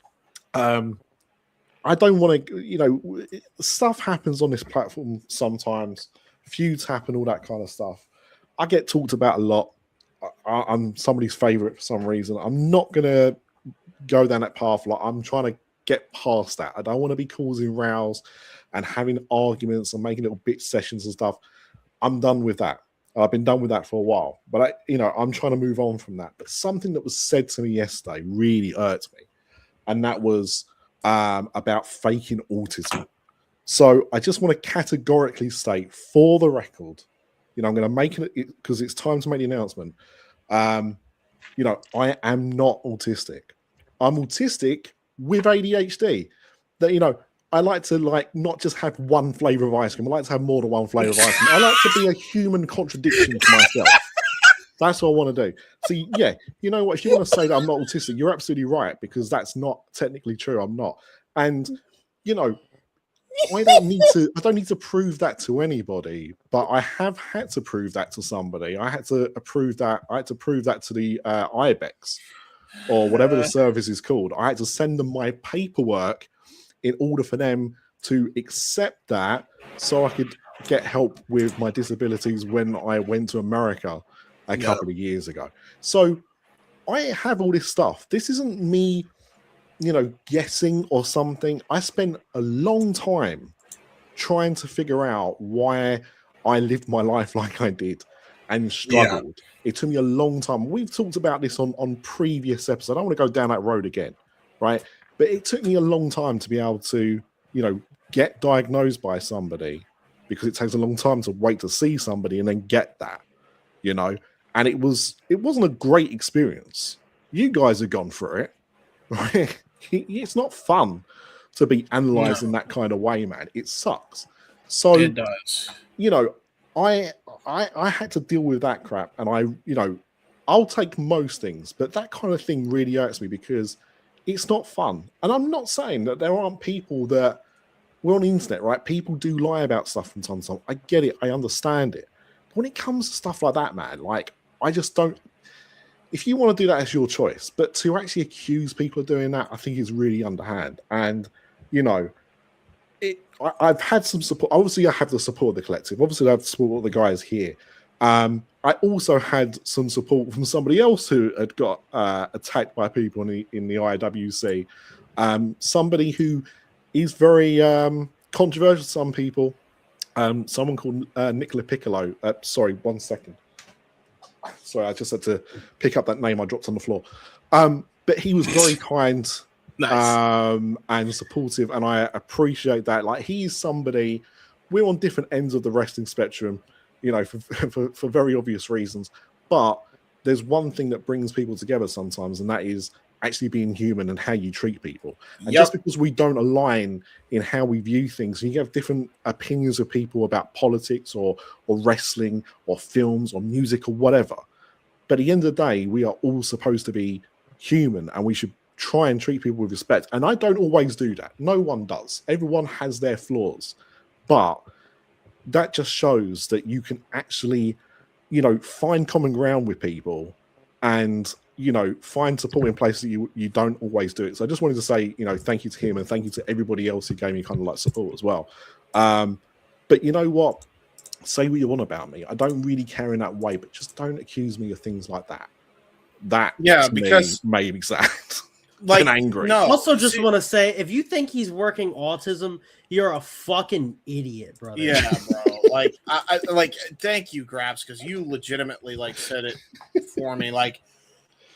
I don't want to. Stuff happens on this platform sometimes. Feuds happen, all that kind of stuff. I get talked about a lot. I'm somebody's favorite for some reason. I'm not going to go down that path. Like I'm trying to get past that. I don't want to be causing rows and having arguments and making little bitch sessions and stuff. I'm done with that. I've been done with that for a while. But I'm trying to move on from that. But something that was said to me yesterday really irked me, and that was about faking autism. So I just want to categorically state, for the record, I'm going to make it because it's time to make the announcement. I am not autistic. I'm autistic with ADHD. That I like to not just have one flavor of ice cream. I like to have more than one flavor of ice cream. I like to be a human contradiction to myself. That's what I want to do. So yeah, you know what? If you want to say that I'm not autistic, you're absolutely right, because that's not technically true. I'm not, and I don't need to prove that to anybody, but I have had to prove that to somebody. I had to prove that to the IBEX or whatever the service is called. I had to send them my paperwork in order for them to accept that, so I could get help with my disabilities when I went to America a couple of years ago. So I have all this stuff. This isn't me guessing or something. I spent a long time trying to figure out why I lived my life like I did and struggled. It took me a long time. We've talked about this on previous episodes. I don't want to go down that road again, right? But it took me a long time to be able to, get diagnosed by somebody, because it takes a long time to wait to see somebody and then get that, and it wasn't a great experience. You guys have gone through it, right? It's not fun to be analyzed in that kind of way, man. It sucks. So it does. I had to deal with that crap, and I'll take most things, but that kind of thing really hurts me because it's not fun. And I'm not saying that there aren't people that we're on the internet, right? People do lie about stuff from time to time. I get it. I understand it. But when it comes to stuff like that, man, I just don't. If you want to do that, it's your choice. But to actually accuse people of doing that, I think is really underhand. And, I've had some support. Obviously, I have the support of the collective. Obviously, I have the support of the guys here. I also had some support from somebody else who had got attacked by people in the IWC. Somebody who is very controversial to some people. Someone called Nicola Piccolo. Sorry, 1 second. Sorry, I just had to pick up that name I dropped on the floor. But he was very kind, and supportive, and I appreciate that. He's somebody, we're on different ends of the wrestling spectrum, for very obvious reasons. But there's one thing that brings people together sometimes, and that is actually being human and how you treat people. And just because we don't align in how we view things, and you have different opinions of people about politics or wrestling or films or music or whatever, but at the end of the day, we are all supposed to be human, and we should try and treat people with respect. And I don't always do that. No one does. Everyone has their flaws. But that just shows that you can actually, find common ground with people and, find support in places that you don't always do it. So I just wanted to say, thank you to him and thank you to everybody else who gave me kind of like support as well. But you know what? Say what you want about me. I don't really care in that way, but just don't accuse me of things like that. That because made me sad. Like, and angry. No, also just want to say, if you think he's working autism, you're a fucking idiot, brother. Yeah, bro. Like, I like, thank you, Graps, because you legitimately like said it for me. Like,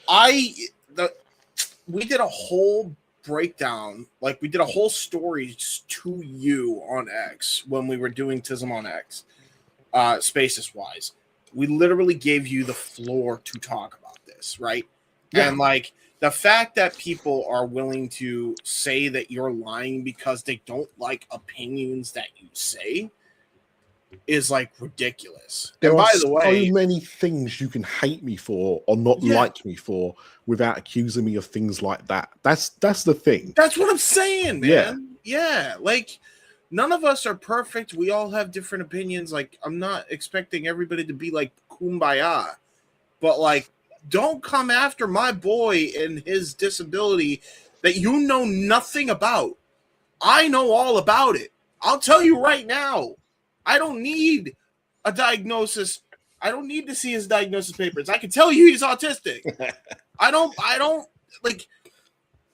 we did a whole breakdown, like we did a whole story to you on X when we were doing Tism on X, Spaces wise. We literally gave you the floor to talk about this, right? Yeah. And like, the fact that people are willing to say that you're lying because they don't like opinions that you say is like ridiculous. There and are by the way, so many things you can hate me for or not like me for without accusing me of things like that. That's the thing. That's what I'm saying, man. Yeah. Like, none of us are perfect. We all have different opinions. Like, I'm not expecting everybody to be like kumbaya, but like, don't come after my boy and his disability that you know nothing about. I know all about it. I'll tell you right now. I don't need a diagnosis. I don't need to see his diagnosis papers. I can tell you he's autistic. I don't like,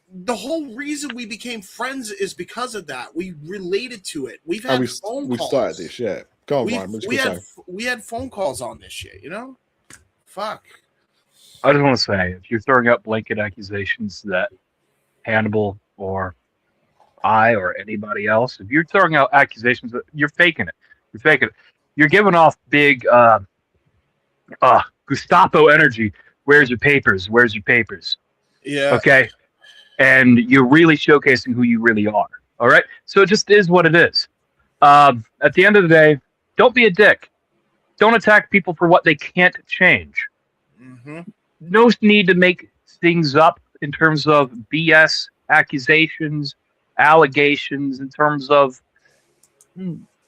the whole reason we became friends is because of that. We related to it. We've had phone calls. We started this, Go on, Ryan. We had phone calls on this shit, Fuck. I just want to say, if you're throwing out blanket accusations that Hannibal or I or anybody else, if you're throwing out accusations that you're faking it, you're giving off big Gestapo energy. Where's your papers? Yeah. Okay. And you're really showcasing who you really are. All right. So it just is what it is. At the end of the day, don't be a dick. Don't attack people for what they can't change. Mm-hmm. No need to make things up in terms of BS accusations, allegations, in terms of,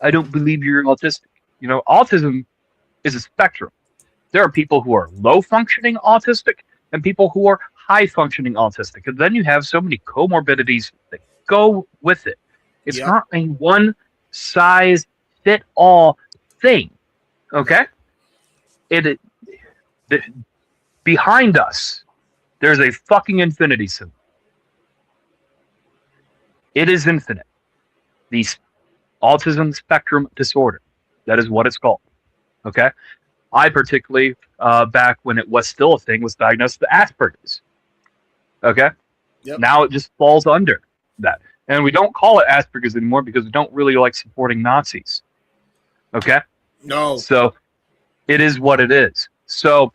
I don't believe you're autistic. Autism is a spectrum. There are people who are low functioning autistic and people who are high functioning autistic. And then you have so many comorbidities that go with it. It's not a one size fit all thing. Okay? Behind us, there's a fucking infinity symbol. It is infinite. The autism spectrum disorder. That is what it's called. Okay? I particularly, back when it was still a thing, was diagnosed with Asperger's. Okay? Yep. Now it just falls under that. And we don't call it Asperger's anymore because we don't really like supporting Nazis. Okay? No. So it is what it is. So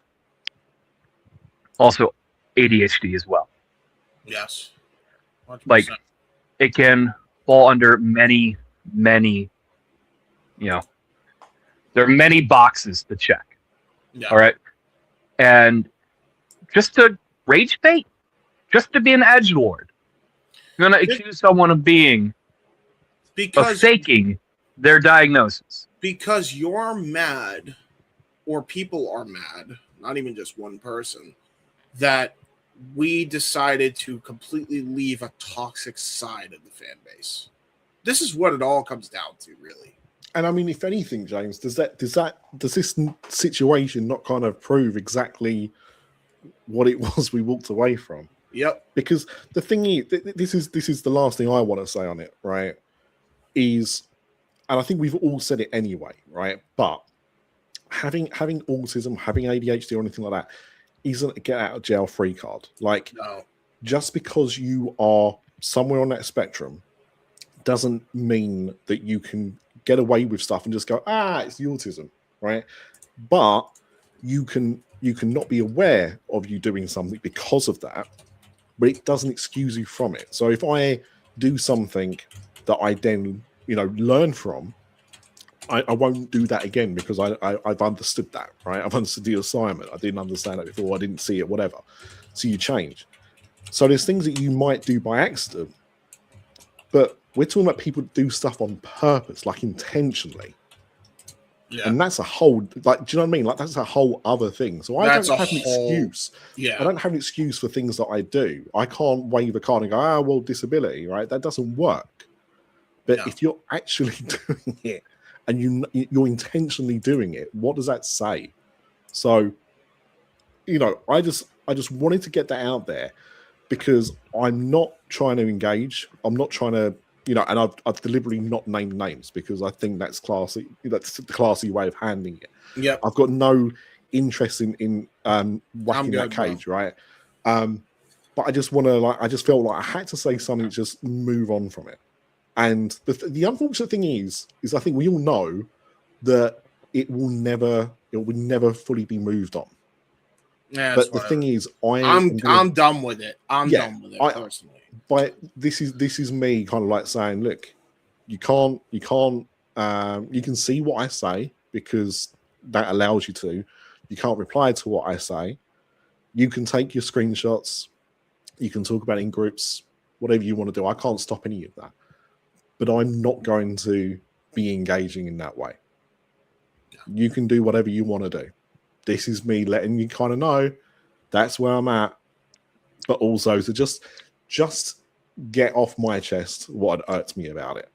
also ADHD as well. Yes. 100%. Like, it can fall under many, there are many boxes to check. Yeah. All right. And just to rage bait, just to be an edgelord, you're going to accuse someone of faking their diagnosis. Because you're mad, or people are mad, not even just one person, that we decided to completely leave a toxic side of the fan base. This is what it all comes down to, really. And I mean, if anything, James, does this situation not kind of prove exactly what it was we walked away from? Yep. Because the thing is, this is the last thing I want to say on it, right? Is, and I think we've all said it anyway, right? But having autism, having ADHD, or anything like that isn't a get out of jail free card. Like, no. Just because you are somewhere on that spectrum doesn't mean that you can get away with stuff and just go, it's the autism, right? But you can not be aware of you doing something because of that, but it doesn't excuse you from it. So if I do something that I then learn from, I won't do that again because I've understood that, right? I've understood the assignment. I didn't understand it before. I didn't see it, whatever. So you change. So there's things that you might do by accident, but We're talking about people that do stuff on purpose, like intentionally. Yeah. And that's a whole, like, do you know what I mean? Like, that's a whole other thing. So I don't have an excuse. Yeah. I don't have an excuse for things that I do. I can't wave a card and go, well, disability, right? That doesn't work. But if you're actually doing it and you're intentionally doing it, what does that say? So, I just wanted to get that out there because I'm not trying to engage. I'm not trying to, and I've deliberately not named names because I think that's classy. That's the classy way of handling it. Yeah, I've got no interest in whacking that cage, right? But I just want to I just felt like I had to say something, just move on from it. And the unfortunate thing is I think we all know that it will never fully be moved on. Yeah, but the thing is, I'm done with it. I'm done with it personally. But this is me kind of like saying, look, you can see what I say because that allows you to. You can't reply to what I say. You can take your screenshots. You can talk about it in groups, whatever you want to do. I can't stop any of that. But I'm not going to be engaging in that way. You can do whatever you want to do. This is me letting you kind of know that's where I'm at. But also to just get off my chest what irks me about it.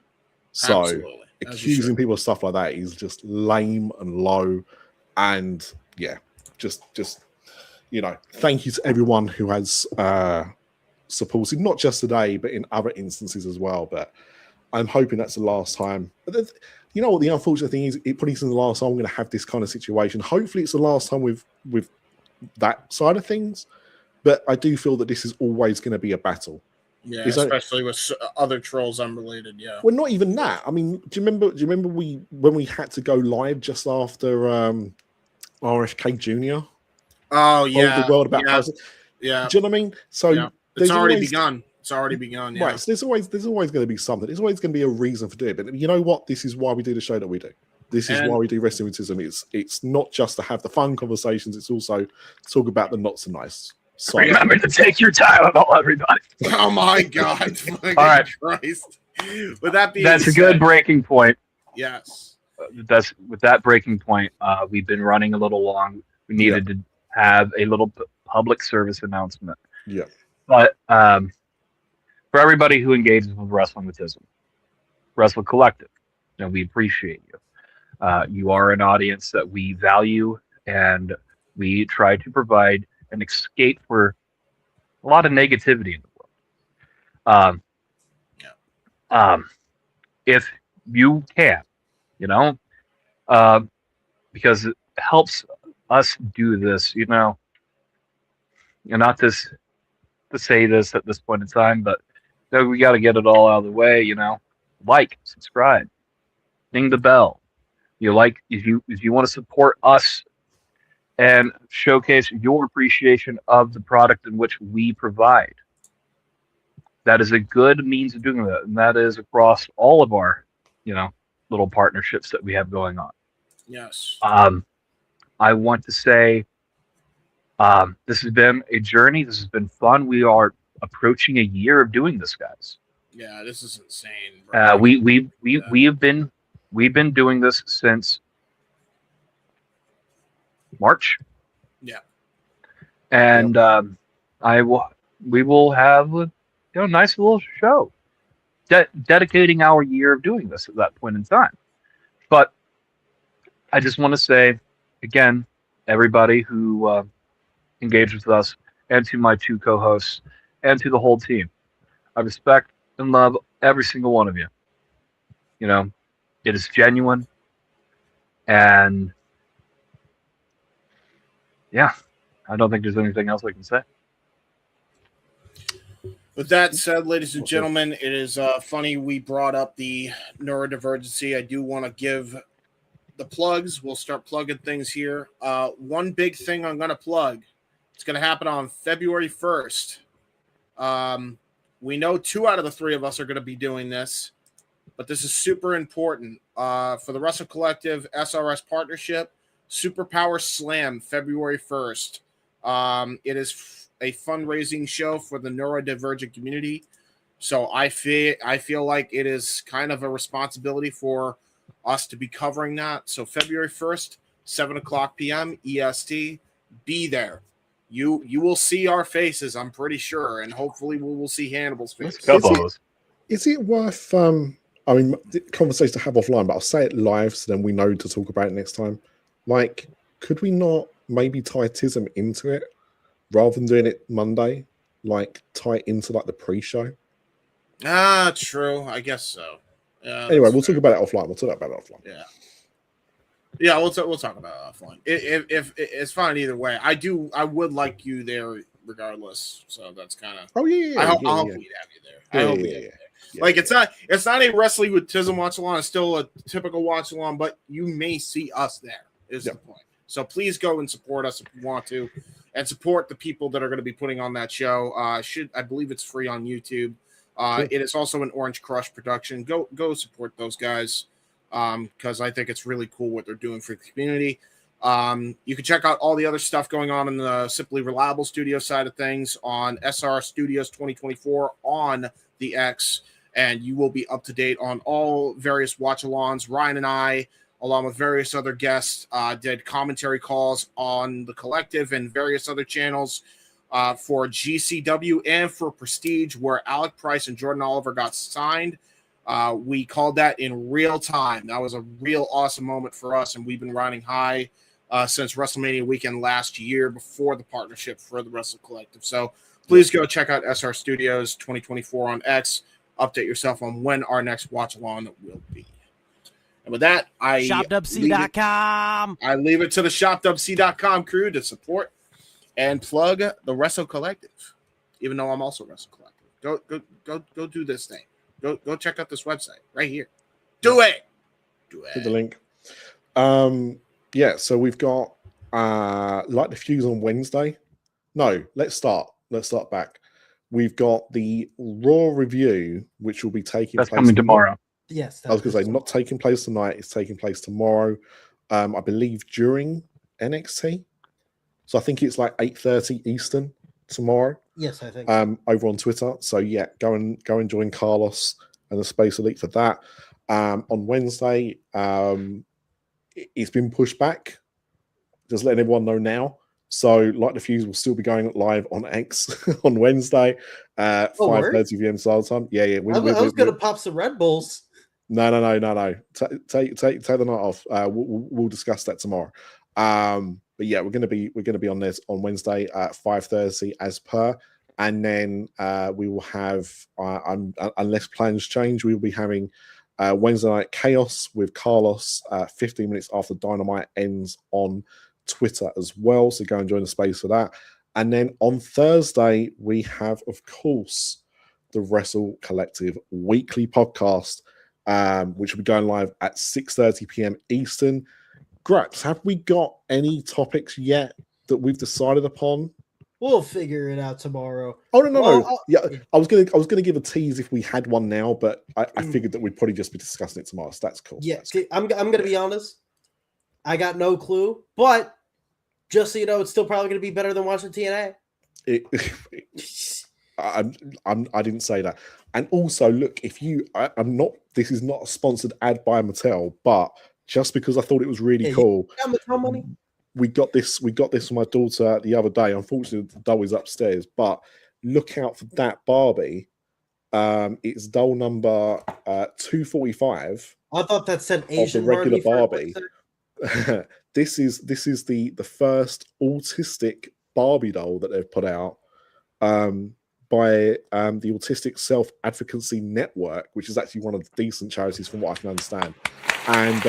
So Absolutely. accusing people of stuff like that is just lame and low. And yeah, just thank you to everyone who has supported, not just today, but in other instances as well. But I'm hoping that's the last time. But you know what the unfortunate thing is? It probably isn't the last time I'm going to have this kind of situation. Hopefully it's the last time with that side of things. But I do feel that this is always going to be a battle. Yeah, especially with other trolls unrelated. Yeah. Well, not even that. I mean, do you remember when we had to go live just after RFK Jr.? Oh yeah. The world about Puzzle. Yeah. Do you know what I mean? So it's already begun. It's already begun. Yeah. Right. So there's always going to be something. There's always going to be a reason for doing it. But you know what? This is why we do the show that we do. This is why we do Wrestling With Tism. It's not just to have the fun conversations. It's also to talk about the not so nice. Remember to take your time about everybody. Oh my God! All right, Christ. With that being that's a good breaking point. Yes. With that breaking point. We've been running a little long. We needed to have a little public service announcement. Yeah. But for everybody who engages with Wrestling With Tism, WrestleCollective, we appreciate you. You are an audience that we value, and we try to provide an escape for a lot of negativity in the world. If you can, because it helps us do this, and not this to say this at this point in time, but we got to get it all out of the way, like, subscribe, ding the bell. If you want to support us and showcase your appreciation of the product in which we provide. That is a good means of doing that, and that is across all of our, little partnerships that we have going on. Yes. I want to say, this has been a journey. This has been fun. We are approaching a year of doing this, guys. Yeah, this is insane. We've been doing this since March. Yeah. And we will have a nice little show dedicating our year of doing this at that point in time. But I just want to say again, everybody who engaged with us, and to my two co-hosts, and to the whole team, I respect and love every single one of you. It is genuine, and yeah, I don't think there's anything else I can say. With that said, ladies and gentlemen, it is funny we brought up the neurodivergency. I do want to give the plugs. We'll start plugging things here. One big thing I'm going to plug. It's going to happen on February 1st. We know 2 out of the 3 of us are going to be doing this, but this is super important. For the WrestleCollective SRS partnership, Superpower Slam, February 1st. It is a fundraising show for the neurodivergent community. So I feel like it is kind of a responsibility for us to be covering that. So February 1st, 7:00 p.m. EST, be there. You will see our faces, I'm pretty sure, and hopefully we will see Hannibal's face. Is it worth I mean, conversation to have offline, but I'll say it live so then we know to talk about it next time. Like, could we not maybe tie Tism into it rather than doing it Monday? Like, tie it into like the pre-show? True. I guess so. Yeah, anyway, we'll talk about it offline. Yeah, we'll talk about it offline. If it's fine either way. I would like you there regardless. So that's kind of. Oh yeah. I hope we'd have you there. I hope we'd have you there. Like it's not a Wrestling with Tism watch along. It's still a typical watch along, but you may see us there. Is the point. So please go and support us if you want to, and support the people that are going to be putting on that show. I believe it's free on YouTube. It is also an Orange Crush production. Go support those guys because I think it's really cool what they're doing for the community. You can check out all the other stuff going on in the Simply Reliable Studio side of things on SR Studios 2024 on the X, and you will be up to date on all various watch-alongs. Ryan and I, along with various other guests, did commentary calls on the Collective and various other channels for GCW and for Prestige, where Alec Price and Jordan Oliver got signed. We called that in real time. That was a real awesome moment for us, and we've been riding high since WrestleMania weekend last year before the partnership for the WrestleCollective. So please go check out SR Studios 2024 on X. Update yourself on when our next watch along will be. And with that, ShopWC.com. I leave it to the ShopWC.com crew to support and plug the WrestleCollective, even though I'm also WrestleCollective. Go do this thing. Go check out this website right here. Do it. Put the link. So we've got Light the Fuse on Wednesday. No, let's start back. We've got the Raw review, which will be taking place coming tomorrow. Yes. I was going to say not taking place tonight. It's taking place tomorrow. I believe during NXT. So I think it's like 8:30 Eastern tomorrow. Yes, I think. Over on Twitter. So yeah, go and join Carlos and the Space Elite for that. On Wednesday, it's been pushed back. Just letting everyone know now. So Light the Fuse will still be going live on X on Wednesday, 5:30 p.m. Style time. Yeah. I was going to pop some Red Bulls. No. Take the night off. We'll discuss that tomorrow. But yeah, we're gonna be on this on Wednesday at 5:30 as per, and then we will have unless plans change, we will be having Wednesday Night Chaos with Carlos 15 minutes after Dynamite ends on Twitter as well. So go and join the space for that. And then on Thursday we have, of course, the WrestleCollective weekly podcast, which will be going live at 6:30 p.m. Eastern. Graps, have we got any topics yet that we've decided upon? We'll figure it out tomorrow. Oh no. Yeah, I was gonna give a tease if we had one now, but I figured that we'd probably just be discussing it tomorrow. So that's cool. Yeah, that's cool. I'm gonna be honest. I got no clue, but just so you know, it's still probably gonna be better than watching TNA. I didn't say that. And also, look, I'm not. This is not a sponsored ad by Mattel, but just because I thought it was really cool. Mattel money. We got this for my daughter the other day. Unfortunately, the doll is upstairs, but look out for that Barbie. It's doll number 245. I thought that said Asian of the regular Barbie. This is the first autistic Barbie doll that they've put out by the Autistic Self-Advocacy Network, which is actually one of the decent charities from what I can understand. And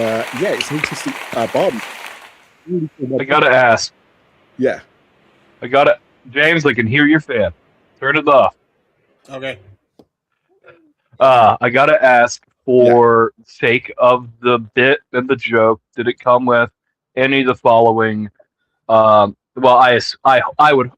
it's an autistic Barbie. I gotta ask. Yeah. James, I can hear your fan. Turn it off. Okay. I gotta ask, for sake of the bit and the joke, did it come with any of the following? Well, I would,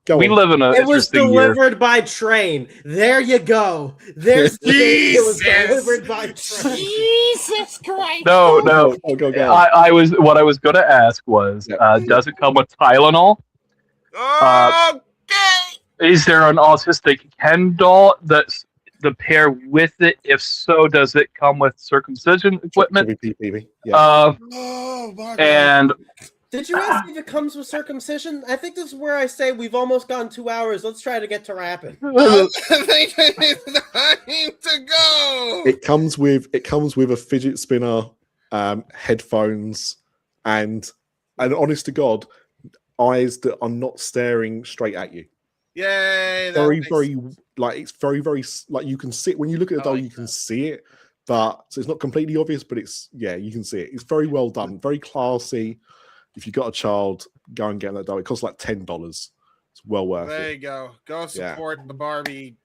we live in a. It was delivered year. by train. There you go. There's it was delivered by train. Jesus Christ! No. Go. What I was going to ask was, does it come with Tylenol? Okay. Is there an autistic Ken doll that's the pair with it? If so, does it come with circumcision equipment? Yeah. Oh my God. And Did you ask if it comes with circumcision? I think this is where I say we've almost gone 2 hours. Let's try to get to rapping. They need time to go. It comes with a fidget spinner, headphones, and honest to God, eyes that are not staring straight at you. Yay! Very like it's very like you can see when you look at the doll, you can see it, but so it's not completely obvious, but you can see it. It's very well done, very classy. If you got a child, go and get that doll. It costs like $10. It's well worth it. There you go. Go support the Barbie,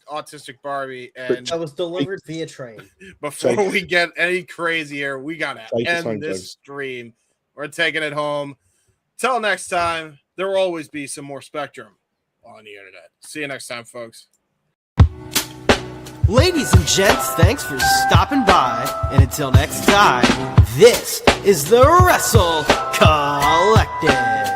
autistic Barbie, and I was delivered via train. Before we get any crazier, we gotta end this stream. We're taking it home. Till next time, there will always be some more Spectrum on the internet. See you next time, folks. Ladies and gents, thanks for stopping by. And until next time, this is the Wrestle Collective.